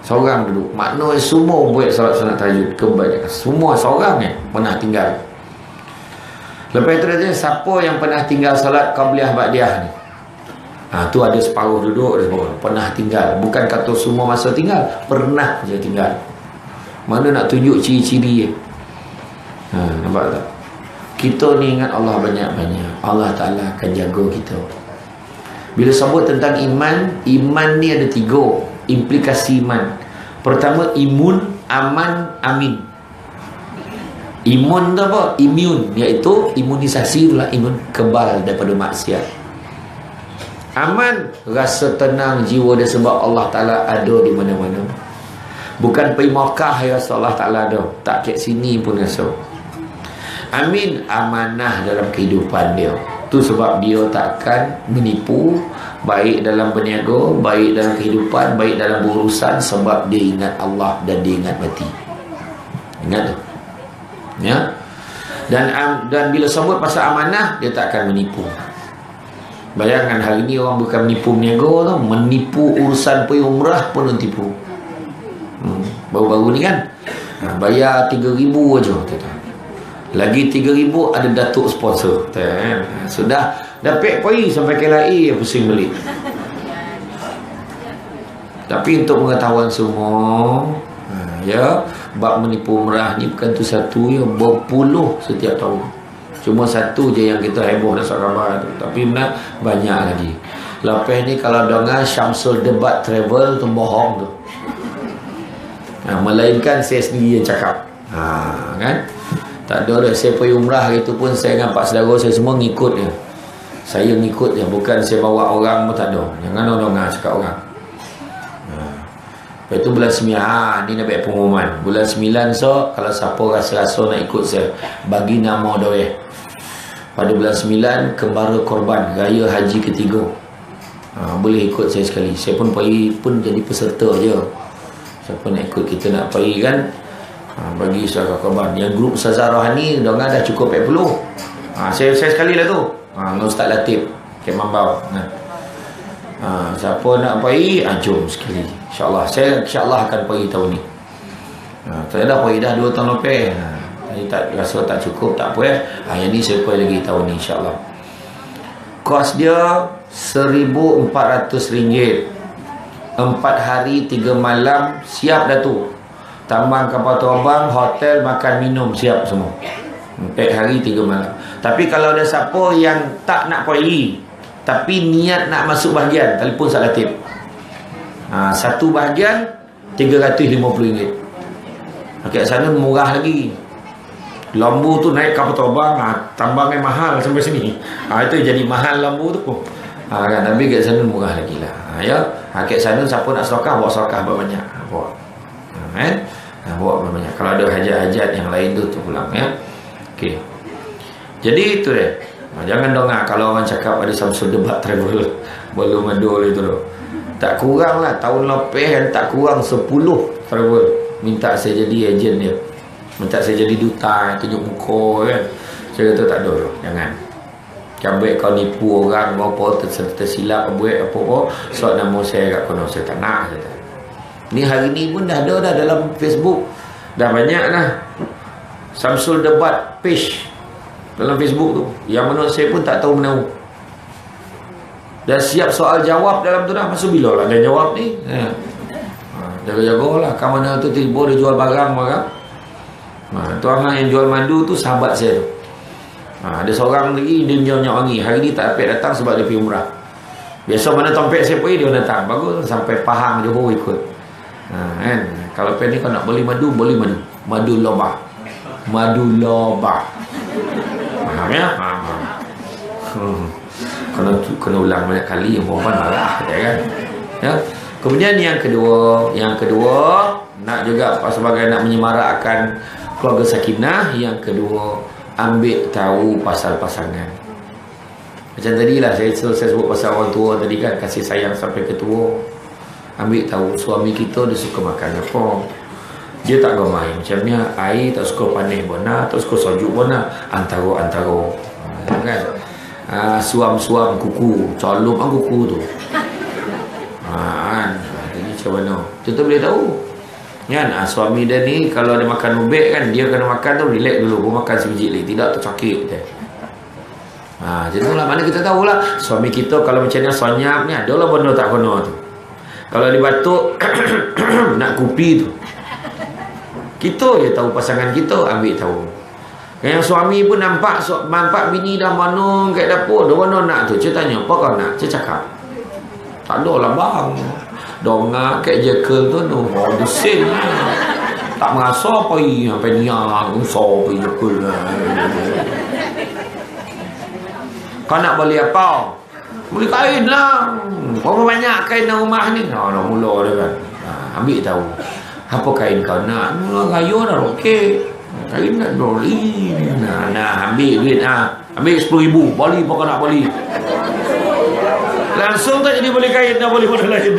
Seorang duduk. Maknanya semua buat salat sunat tahajud. Kebanyakan semua seorang pernah tinggal. Lepas itu dia tanya, siapa yang pernah tinggal salat qabliyah ba'diyah ni? Tu ada separuh duduk, ada separuh pernah tinggal. Bukan kata semua masa tinggal, pernah je tinggal. Mana nak tunjuk ciri-ciri nampak tak? Kita ni ingat Allah banyak-banyak, Allah Ta'ala akan jaga kita. Bila sebut tentang iman, iman ni ada 3 implikasi iman. Pertama, imun, aman, amin. Imun tu apa? Imun, iaitu imunisasi itulah, imun, kebal daripada maksiat. Aman, rasa tenang jiwa dia sebab Allah Ta'ala ada di mana-mana. Bukan pergi Makkah ya rasa Allah Ta'ala ada, tak kat sini pun rasa. Amin, amanah dalam kehidupan dia. Tu sebab dia takkan menipu, baik dalam berniaga, baik dalam kehidupan, baik dalam berurusan, sebab dia ingat Allah dan dia ingat mati. Ingat tu. Ya. Dan bila sebut pasal amanah, dia tak akan menipu. Bayangkan hari ni orang bukan menipu berniaga tu, menipu urusan pergi umrah pun dia tipu. Baru-baru ni kan, bayar 3,000 aja. Lagi 3,000 ada datuk sponsor. Sudah dapat pergi sampai KLIA pusing balik. Tapi untuk pengetahuan semua, ya, bab menipu umrah ni bukan tu satu, ya, berpuluh setiap tahun. Cuma satu je yang kita heboh dan khabar tu. Tapi benar banyak lagi. Lepas ni kalau dengar Syamsul Debat Travel tu bohong tu. Melainkan saya sendiri yang cakap. Kan? Tak ada dah. Saya pergi umrah itu pun saya dengan pak saudara saya semua ngikut je. Saya ngikut je, bukan saya bawa orang pun tak ada. Jangan orang cakap orang. Lepas tu bulan 9, ni dapat pengumuman. Bulan 9 so, kalau siapa rasa-rasa nak ikut saya, bagi nama doa. Pada bulan 9, kembara korban raya haji ketiga. Boleh ikut saya sekali. Saya pun pergi pun jadi peserta je. Siapa nak ikut, kita nak pergi kan, bagi saudara korban. Yang grup Ustazah Rohani dengar dah cukup 40. Saya sekali lah tu. Dengan Ustaz Latif Kemambau. Siapa nak pergi, jom sekali. InsyaAllah. Saya insyaAllah akan pergi tahun ni. Saya dah pergi dah 2 tahun lebih. Saya tak rasa tak cukup, tak apa. Yang ni saya pergi lagi tahun ni insyaAllah. Kos dia RM1,400. 4 hari 3 malam siap dah tu. Tambang kapal terbang, hotel, makan minum siap semua. 4 hari 3 malam. Tapi kalau ada siapa yang tak nak pergi tapi niat nak masuk bahagian, telefon Ustaz Latif. Satu bahagian RM350. Kat sana murah lagi. Lambu tu naik kapal terbang, tambangnya mahal sampai sini. Itu jadi mahal lambu tu. Kan, tapi kat sana murah lagi lah. Ya. Kat sana siapa nak sedekah, bawa sedekah banyak. Bawa. Bawa banyak. Kalau ada hajat-hajat yang lain tu pulang ya. Okey. Jadi itu dia. Jangan dengar kalau orang cakap ada Syamsul Debat Travel belum madul itu tu. Tak kurang lah tahun lepas kan, tak kurang 10 travel minta saya jadi ejen dia. Minta saya jadi duta, tunjuk muka kan. Saya kata tak ada, jangan. Kabek kau nipu orang apa tersilap buat apa-apa, so nama saya kat kono, saya tak nak kata. Ni hari ni pun dah ada dah dalam Facebook. Dah banyak dah Syamsul Debat page dalam Facebook tu, yang menurut saya pun tak tahu menahu. Dah siap soal jawab dalam tu dah. Masa bila lah dia jawab ni? Jaga-jaga lah. Kat mana tu tiba dia jual barang. Tuan yang jual madu tu sahabat saya tu. Ada seorang lagi dia minyak wangi. Hari ni tak dapat datang sebab dia pergi umrah. Biasa mana tompek saya pergi dia datang. Bagus sampai Pahang Johor ikut. Kan? Kalau pen ni kau nak beli madu, beli madu. Madu lobah. Madu lobah. Faham ya? Kena ulang banyak kali, yang perempuan marah kan? Ya. Kemudian yang kedua nak juga sebagai nak menyemarakkan keluarga sakinah. Yang kedua, ambil tahu pasal pasangan. Macam tadi lah saya sebut pasal orang tua tadi kan, kasih sayang sampai ke tua. Ambil tahu suami kita dia suka makan apa, dia tak gemai macamnya air, tak suka panas benar, tak suka sejuk benar, antara kan. Suam-suam kuku, colop kuku tu. Jadi macam mana kita boleh tahu kan? Suami dia ni kalau dia makan ubek kan, dia kena makan tu relax dulu, baru makan sebiji lagi, tidak tercakik dia. Macam tu lah. Mana kita tahulah suami kita kalau macam ni sonyap ni adalah benda tak kena tu. Kalau dia batuk nak kupi tu, kita je tahu pasangan kita, ambil tahu. Yang suami pun nampak bini dah menung kat dapur, dia mana nak tu. Saya tanya, apa kau nak? Saya cakap. Tak ada lah bang. Dongak kat jekel tu no, desin. Tak merasa apa ni sampai niang usah pergi jekel. Kau nak beli apa? Beli kain lah. Berapa banyak kain dalam rumah ni? Nak mula dia kan. Ambil tahu. Apa kain kau nak? Gaya dah okey. Kain nak beli. Nah, ambil duit ambil 10,000. Beli apa kau nak beli? Langsung tak jadi beli kain, dah boleh benda lain.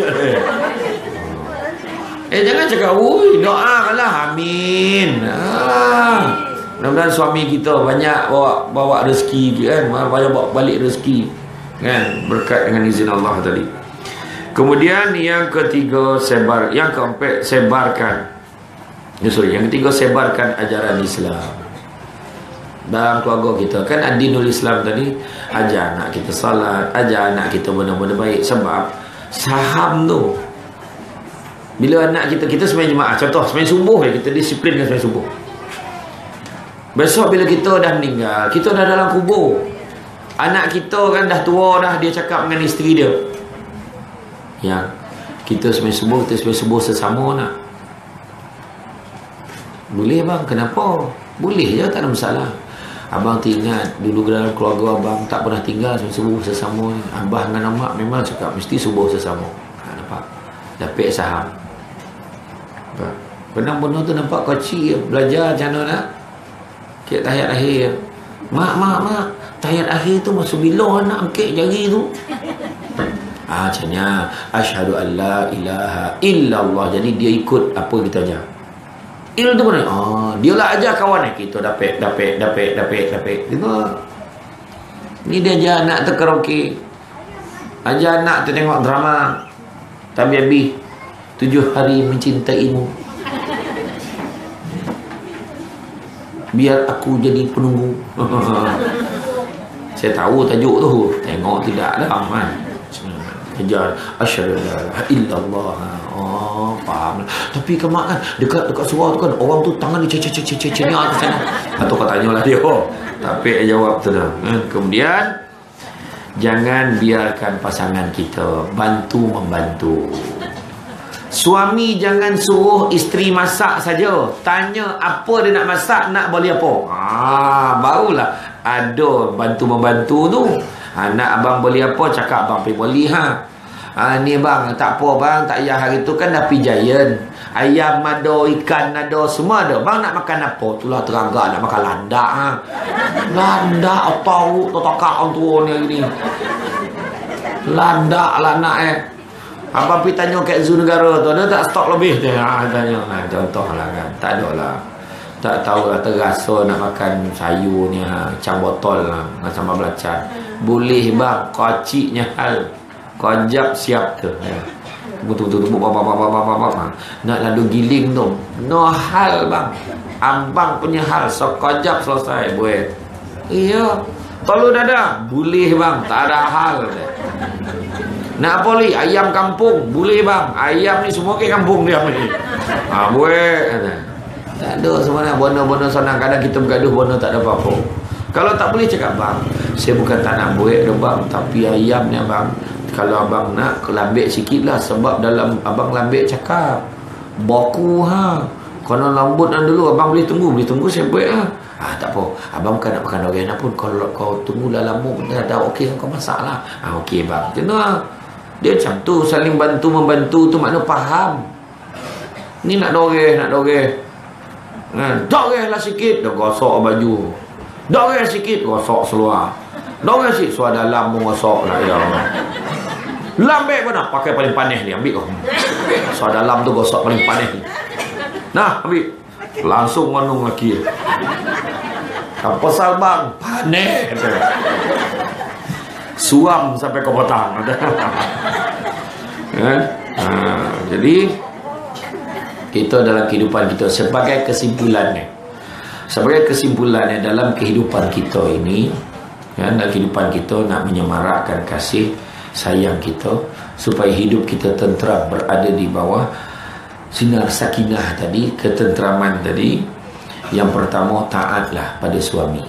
Jangan cakap, ui, doakanlah, amin. Mudah-mudahan suami kita banyak bawa rezeki kan, banyak bawa balik rezeki kan, berkat dengan izin Allah tadi. Kemudian yang ketiga yang keempat sebarkan. Yang ketiga sebarkan ajaran Islam dalam keluarga kita. Kan adinul Islam tadi, ajar anak kita salat, ajar anak kita benda-benda baik. Sebab saham tu, bila anak kita sembahyang jemaah, contoh sembahyang subuh kita disiplinkan sembahyang subuh. Besok bila kita dah meninggal, kita dah dalam kubur, anak kita kan dah tua dah, dia cakap dengan isteri dia, yang kita sembahyang subuh, kita sembahyang subuh sesama nak. Boleh bang, kenapa? Boleh je, tak ada masalah. Abang teringat dulu dalam keluarga abang tak pernah tinggal subuh sesama. Abah dengan amak memang cakap mesti subuh sesama. Nampak? Dapat saham. Benar-benar tu nampak kecil belajar macam mana nak kek tahiyat akhir. Mak, tahiyat akhir tu masa bila nak angkat jari tu? Macamnya asyhadu an la ilaha illallah. Jadi dia ikut apa kita ajar. Il tu mana? Dia lah ajar kawan kita dapat. Gitu. Ni dia ajar anak tu karaoke. Ajar anak tu tengok drama. Tabiabi 7 hari mencintaimu. Biar aku jadi penunggu. Saya tahu tajuk tu. Tengok tidak ada kan. Ajar asyhadu an la ilaha illallah. Faham. Tapi kemak kan dekat surau tu kan orang tu tangan dia cecek atas sana. Atau kau tanyalah dia. Tapi jawab tu dah. Kemudian jangan biarkan pasangan kita membantu. Suami jangan suruh isteri masak saja. Tanya apa dia nak masak, nak beli apa. Barulah ada bantu-membantu tu. Nak abang beli apa, cakap abang pergi beli ni bang, tak apa bang, tak payah hari tu kan dah pergi Giant. Ayam ada, ikan ada, semua ada. Bang nak makan apa? Itulah terangga nak makan landak. Landak tahu totakak orang tua ni hari ni. Landak lah nak abang pergi tanya kat zoo negara tu, ada tak stok lebih tu? Tanya. Contoh lah kan. Tak ada lah. Tak tahu lah, terasa nak makan sayur ni macam botol lah, dengan sambal belacan. Boleh bang, kociknya hal. Kojap siap tu. Betul-betul nak lalu giling tu. No hal bang. Abang punya hal. So kojap selesai buat. Iya. Telur dada. Boleh bang. Tak ada hal. Nak boleh ayam kampung. Boleh bang. Ayam ni semua ke kampung dia ni. Buat. Tak ada sebenarnya. Bona-bona senang. Kadang kita bergaduh bona tak ada apa-apa. Kalau tak boleh cakap bang, saya bukan tak nak buat dah bang, tapi ayam ni bang, kalau abang nak lambik sikit lah. Sebab dalam abang lambik cakap baku kalau lambut dulu abang boleh tunggu saya buat tak apa, abang bukan nak makan orang pun. Kalau kau tunggu dah lama dah okey kau masak lah. Okey bang, macam tu dia macam tu, saling bantu-membantu tu makna faham. Ni nak doreh doreh lah sikit, dah gosok baju. Doreh sikit, gosok seluar. Doreh sikit, seluar dalam pun gosok lah. Ya Allah. Lambik pun nak pakai paling panas ni, ambil kau. Seluar dalam tu gosok paling panas ni. Nah, ambil. Langsung manung lagi. Apa sal bang? Panas. Suam sampai ke petang. Jadi kita dalam kehidupan kita sebagai kesimpulannya dalam kehidupan kita ini, dalam kehidupan kita nak menyemarakkan kasih sayang kita supaya hidup kita tenteram, berada di bawah sinar sakinah tadi, ketenteraman tadi. Yang pertama, taatlah pada suami.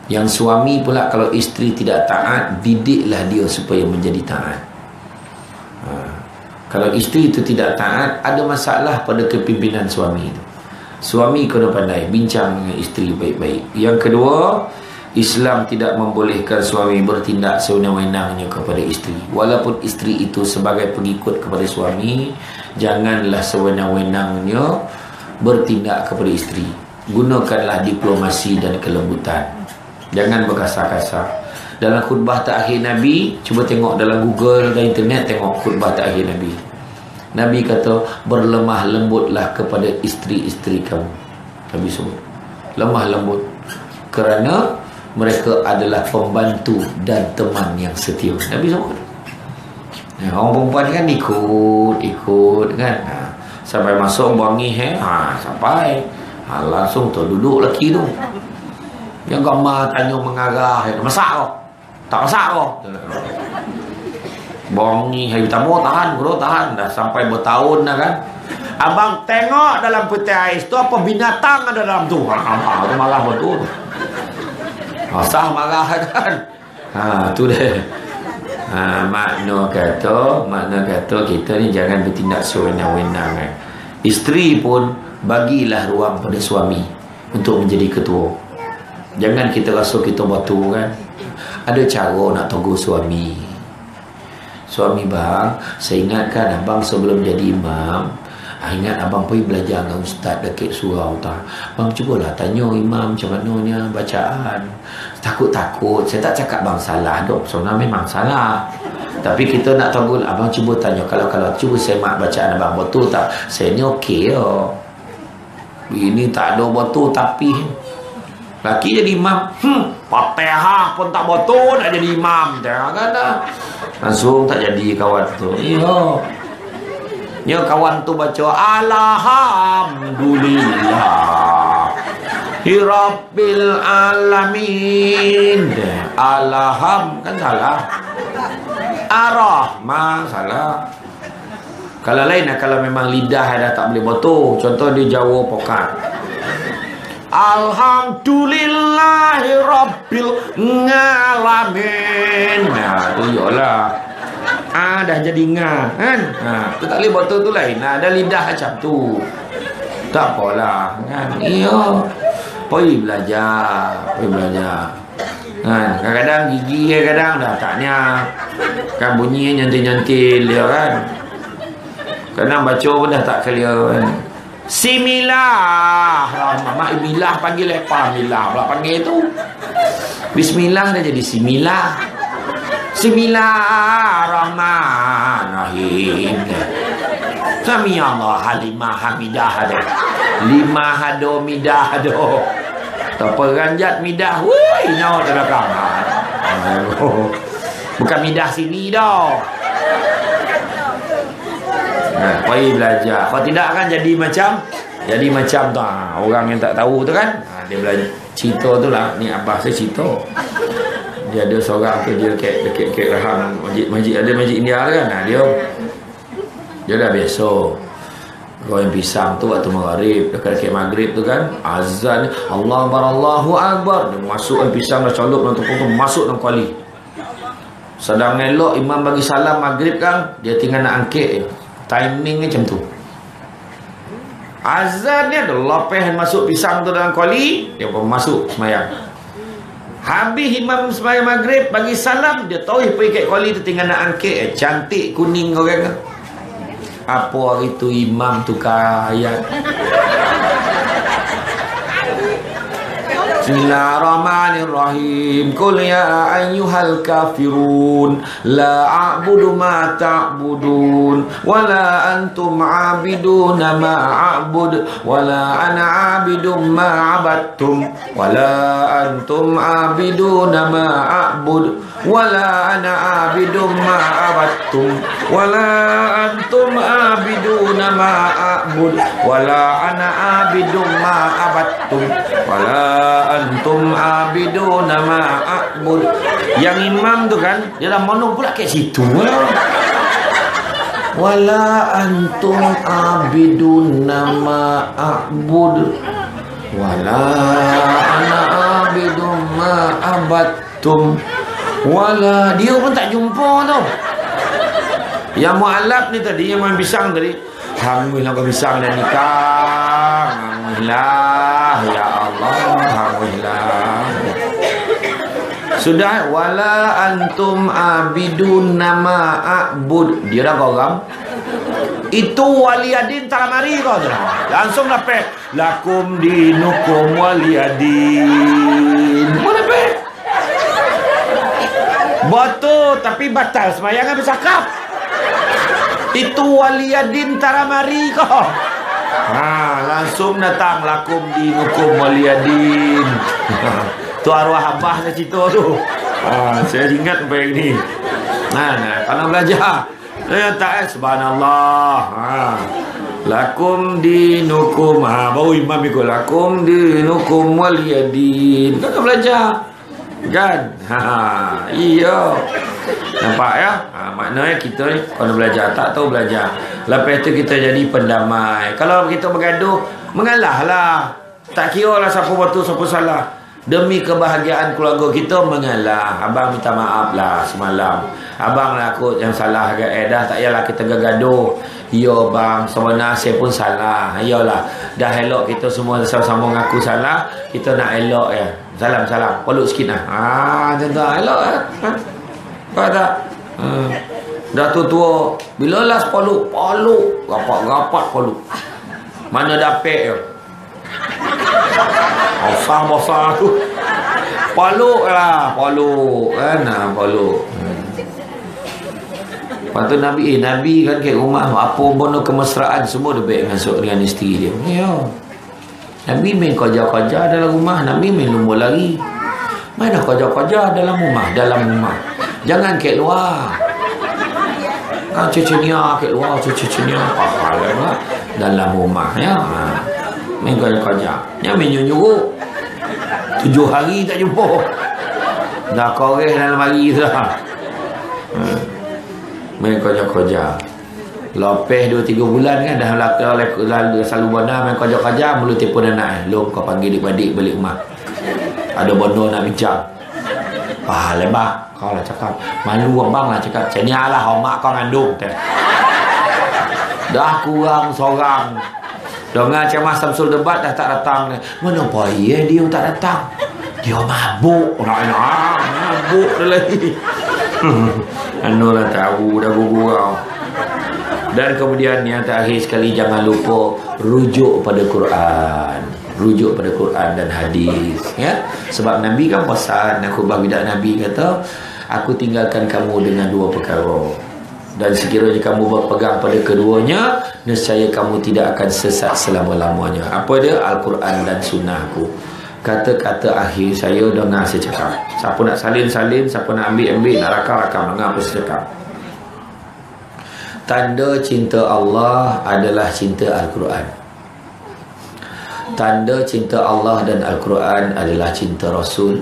Yang suami pula kalau isteri tidak taat, didiklah dia supaya menjadi taat. Kalau isteri itu tidak taat, ada masalah pada kepimpinan suami itu. Suami kena pandai bincang dengan isteri baik-baik. Yang kedua, Islam tidak membolehkan suami bertindak sewenang-wenangnya kepada isteri. Walaupun isteri itu sebagai pengikut kepada suami, janganlah sewenang-wenangnya bertindak kepada isteri. Gunakanlah diplomasi dan kelembutan. Jangan berkasar-kasar. Dalam khutbah terakhir Nabi, cuba tengok dalam Google dan internet, tengok khutbah terakhir Nabi. Nabi kata, berlemah lembutlah kepada isteri-isteri kamu. Nabi sebut lemah lembut, kerana mereka adalah pembantu dan teman yang setia. Nabi sebut. Orang perempuan kan ikut kan. Sampai masuk wangi sampai langsung tu duduk lelaki tu. Yang gambar tanya mengarah, masak kau? Tak masak kau? Bongi hari pertama tahan dah sampai bertahun dah kan. Abang tengok dalam peti ais tu apa binatang ada dalam tu. Tu marah betul. Sah marah kan. Tu dia. Makna kata kita ni jangan bertindak sewenang-wenang. Isteri pun bagilah ruang pada suami untuk menjadi ketua. Jangan kita rasa kita batu kan. Ada cara nak tegur suami. Suami bang, saya ingatkan abang sebelum jadi imam, ingat abang pergi belajar dengan ustaz dekat surau tak. Bang cubalah tanya imam macam mananya bacaan. Takut-takut, saya tak cakap bang salah dok. Sebenarnya memang salah. Tapi kita nak tegur, abang cuba tanya, kalau cuba semak bacaan abang betul tak? Saya ni okey yo. Ini tak ada betul tapi laki jadi imam, Fatihah pun tak betul nak jadi imam. Jangan dah. Langsung tak jadi kawan tu. Ya kawan tu baca Alhamdulillah Rabbil alamin. Alham kan salah. Ar-Rahman salah. Kalau lain kalau memang lidah dah tak boleh betul. Contoh dia Jawa pokat. Alhamdulillahi Rabbil Ngalamin. Tu yolah. Dah jadi ngah kan. Tu tak boleh betul tu lain. Ada lidah macam tu. Tak apalah kan. Iya. Pergi belajar. Kadang-kadang gigi kadang dah taknya. Kan bunyi nyantil-nyantil dia kan. Kadang baca pun dah tak clear kan. Similah. Mak Milah panggil apa? Milah pula panggil tu. Bismillah dah jadi similah. Bismillahirrahmanirrahim. Sami Allah halimah hamidah ada. Lima hado midah ado. Terperanjat midah. Woi, nyawa dalam kamar. Bukan midah sini dah. Pergi belajar. Kalau tidak kan jadi macam tu orang yang tak tahu tu kan. Dia belajar cerita tu lah. Ni abah saya cerita. Dia ada seorang tu dia dekat Raham masjid ada masjid India kan. Dia dah biasa goreng pisang tu waktu maghrib, dekat maghrib tu kan azan Allah Allahu Akbar. Dia masukkan pisang dah colok dalam tepung tu, masuk dalam kuali. Sedang elok imam bagi salam maghrib kan, dia tinggal nak angkat. Timing macam tu. Azan ni ada lapeh masuk pisang tu dalam kuali, dia pun masuk semayang. Habis imam semayang maghrib bagi salam, dia tahu pergi kat kuali tu tinggal nak angkat. Cantik kuning orang kan. Apa hari tu imam tukar ayat. Bismillahirrahmanirrahim. Qul ya ayyuhal kafirun la a'budu ma ta'budun wala antum 'abiduna ma a'bud wala ana 'abidum ma 'abadtum wala antum 'abiduna ma a'bud wala ana 'abidum ma 'abadtum wala antum 'abiduna ma a'bud wala ana 'abidum ma 'abadtum wala antum abiduna ma a'bud. Yang imam tu kan dia dah monong pula kat situ. Wala antum abiduna ma a'bud wala ana abidum ma abattum. Wala dia pun tak jumpa tu. Yang mu'alaf ni tadi, yang main pisang tadi, alhamdulillah kau pisang dan nikah. Alhamdulillah, ya Allah, alhamdulillah. Sudah, wala antum abidun nama a'bud. Dia dah orang. Itu waliyadin taramari kau tu. Langsung dapat. Lakum dinukum waliyadin. Mana dapat? Betul, tapi batal sembahyang bercakap. Itu waliyadin taramari kau. Langsung datang lakum dinukum waliyadin. Tu arwah abah saya cerita tu. Saya ingat sampai ni. Kalau belajar saya tak subhanallah. Lakum dinukum. Baru imam ikut lakum dinukum waliyadin. Kau belajar kan? Iya. Nampak ya? Maknanya kita ni kalau belajar, tak tahu belajar. Lepas tu kita jadi pendamai. Kalau kita bergaduh, mengalah lah. Tak kira lah siapa betul siapa salah. Demi kebahagiaan keluarga kita, mengalah. Abang minta maaf lah semalam. Abang lah aku yang salah agak dah tak payahlah kita gaduh. Ya bang, sebenarnya saya pun salah. Iyalah, dah elok kita semua sama-sama mengaku salah. Kita nak elok ya. Salam-salam. Peluk sikit lah. Macam tu elok lah. Faham tak? Dah tua-tua. Bila last peluk? Peluk. Rapat-rapat peluk. Mana dapet je? Bosang-bosang tu. Peluk lah. Peluk. Kan? Peluk. Lepas tu Nabi Nabi kan kat rumah apa benda kemesraan semua dia baik masuk dengan isteri dia. Ya. Nabi main kerja-kerja dalam rumah, Nabi main lumba lari. Mana kerja-kerja dalam rumah, Jangan kat luar. Cecenia kat luar, cecenia apa dalam rumah ya. Main kerja-kerja. Yang main nyuruh. 7 hari tak jumpa. Dah koreh dalam hari tu dah. Main kerja-kerja. Lepas 2-3 bulan kan dah selalu benar main kerja-kerja, mula telefon anak Long kau panggil adik-adik balik rumah. Ada benda nak bincang. Lebar kau lah cakap. Malu abang lah cakap. Cenya lah mak kau ngandung. Dah kurang seorang. Dengar Cemas Samsul debat dah tak datang. Mana payah dia tak datang. Dia mabuk. Mabuk dah lagi. Anu lah tahu dah gurau. Dan kemudian yang terakhir sekali, jangan lupa rujuk pada Quran. Rujuk pada Quran dan hadis ya. Sebab Nabi kan pesan, khutbah bidat Nabi kata, aku tinggalkan kamu dengan 2 perkara. Dan sekiranya kamu berpegang pada keduanya, nescaya kamu tidak akan sesat selama-lamanya. Apa dia? Al-Quran dan sunnahku. Kata-kata akhir saya dengar saya cakap. Siapa nak salin-salin, siapa nak ambil-ambil, nak rakam-rakam, dengar apa saya cakap. Tanda cinta Allah adalah cinta Al-Quran. Tanda cinta Allah dan Al-Quran adalah cinta Rasul.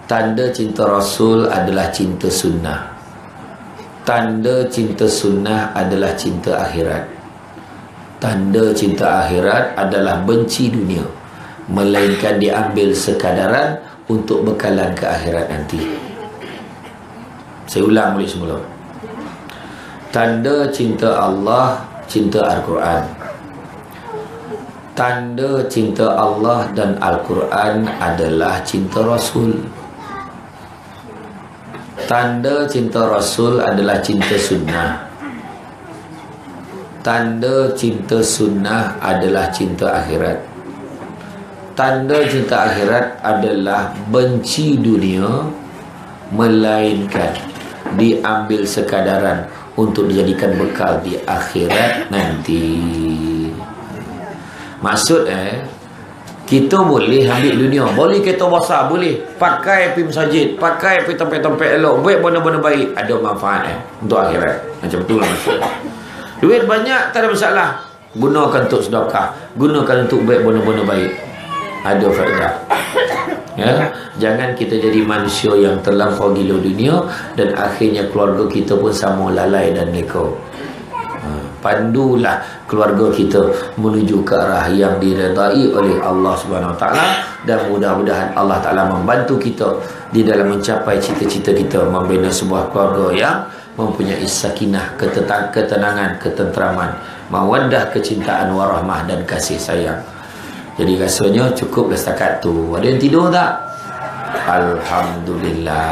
Tanda cinta Rasul adalah cinta sunnah. Tanda cinta sunnah adalah cinta akhirat. Tanda cinta akhirat adalah benci dunia, melainkan diambil sekadaran untuk bekalan ke akhirat nanti. Saya ulang balik semula. Tanda cinta Allah, cinta Al-Quran. Tanda cinta Allah dan Al-Quran adalah cinta Rasul. Tanda cinta Rasul adalah cinta sunnah. Tanda cinta sunnah adalah cinta akhirat. Tanda cinta akhirat adalah benci dunia, melainkan diambil sekadaran untuk dijadikan bekal di akhirat nanti. Maksud kita boleh ambil dunia, boleh kereta besar, boleh pakai pergi masjid, pakai pergi tempat-tempat elok, buat benda-benda baik, ada manfaat untuk akhirat. Macam tu lah maksud. Duit banyak tak ada masalah, gunakan untuk sedekah, gunakan untuk buat benda-benda baik, ada faedah. Ya, jangan kita jadi manusia yang terlampau gila dunia dan akhirnya keluarga kita pun sama lalai dan neko. Pandulah keluarga kita menuju ke arah yang diredai oleh Allah Subhanahu Wa Taala, dan mudah-mudahan Allah Taala membantu kita di dalam mencapai cita-cita kita, membina sebuah keluarga yang mempunyai sakinah, ketenangan, ketenteraman, mawaddah, kecintaan, warahmah dan kasih sayang. Jadi rasanya cukuplah setakat tu. Ada yang tidur tak? Alhamdulillah.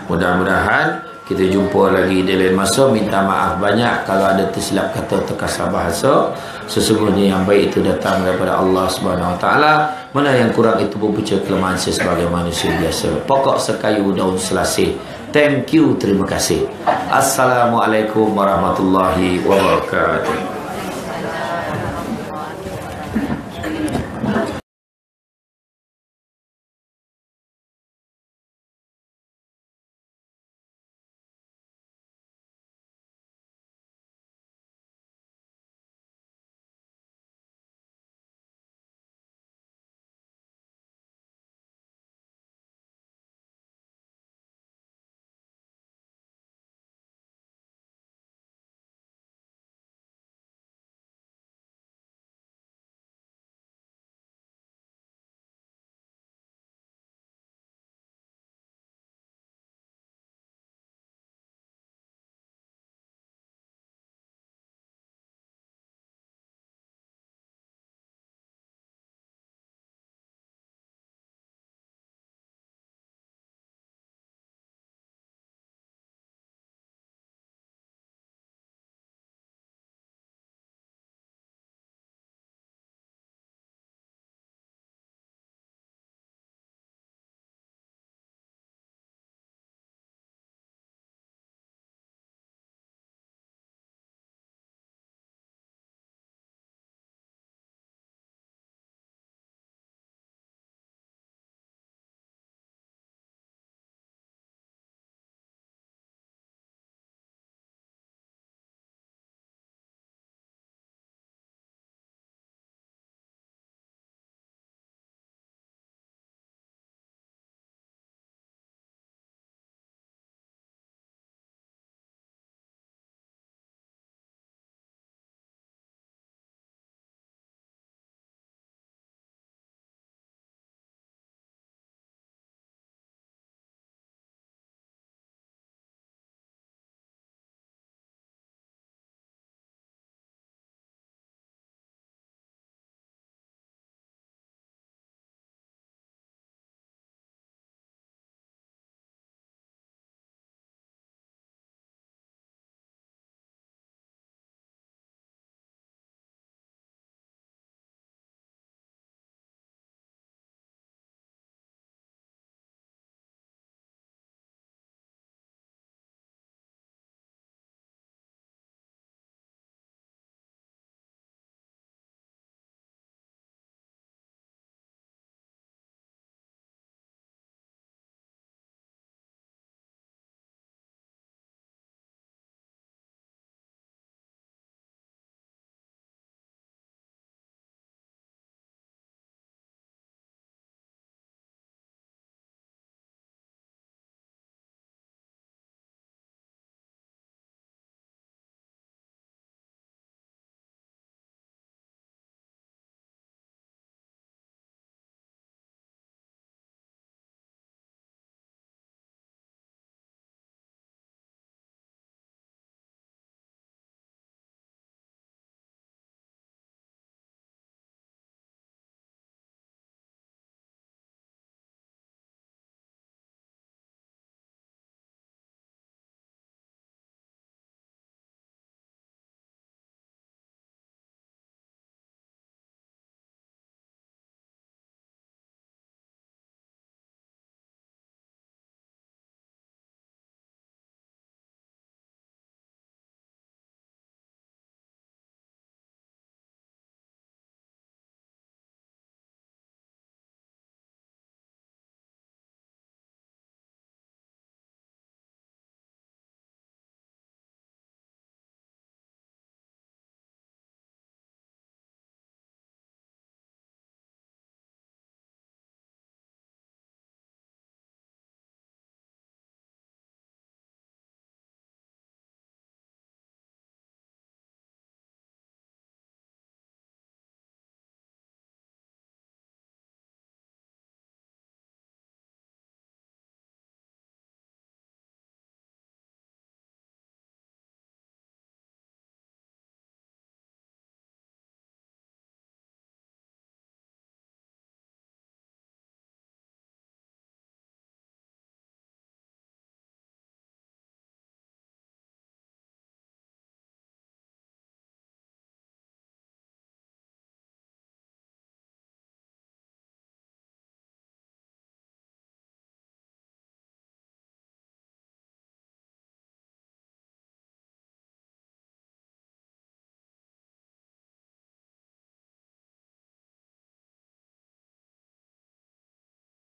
Mudah-mudahan kita jumpa lagi di lain masa. Minta maaf banyak kalau ada tersilap kata, terkasar bahasa. Sesungguhnya yang baik itu datang daripada Allah Subhanahu Wa Taala. Mana yang kurang itu berpunca kelemahan saya sebagai manusia biasa. Pokok sekayu daun selasih. Thank you, terima kasih. Assalamualaikum warahmatullahi wabarakatuh.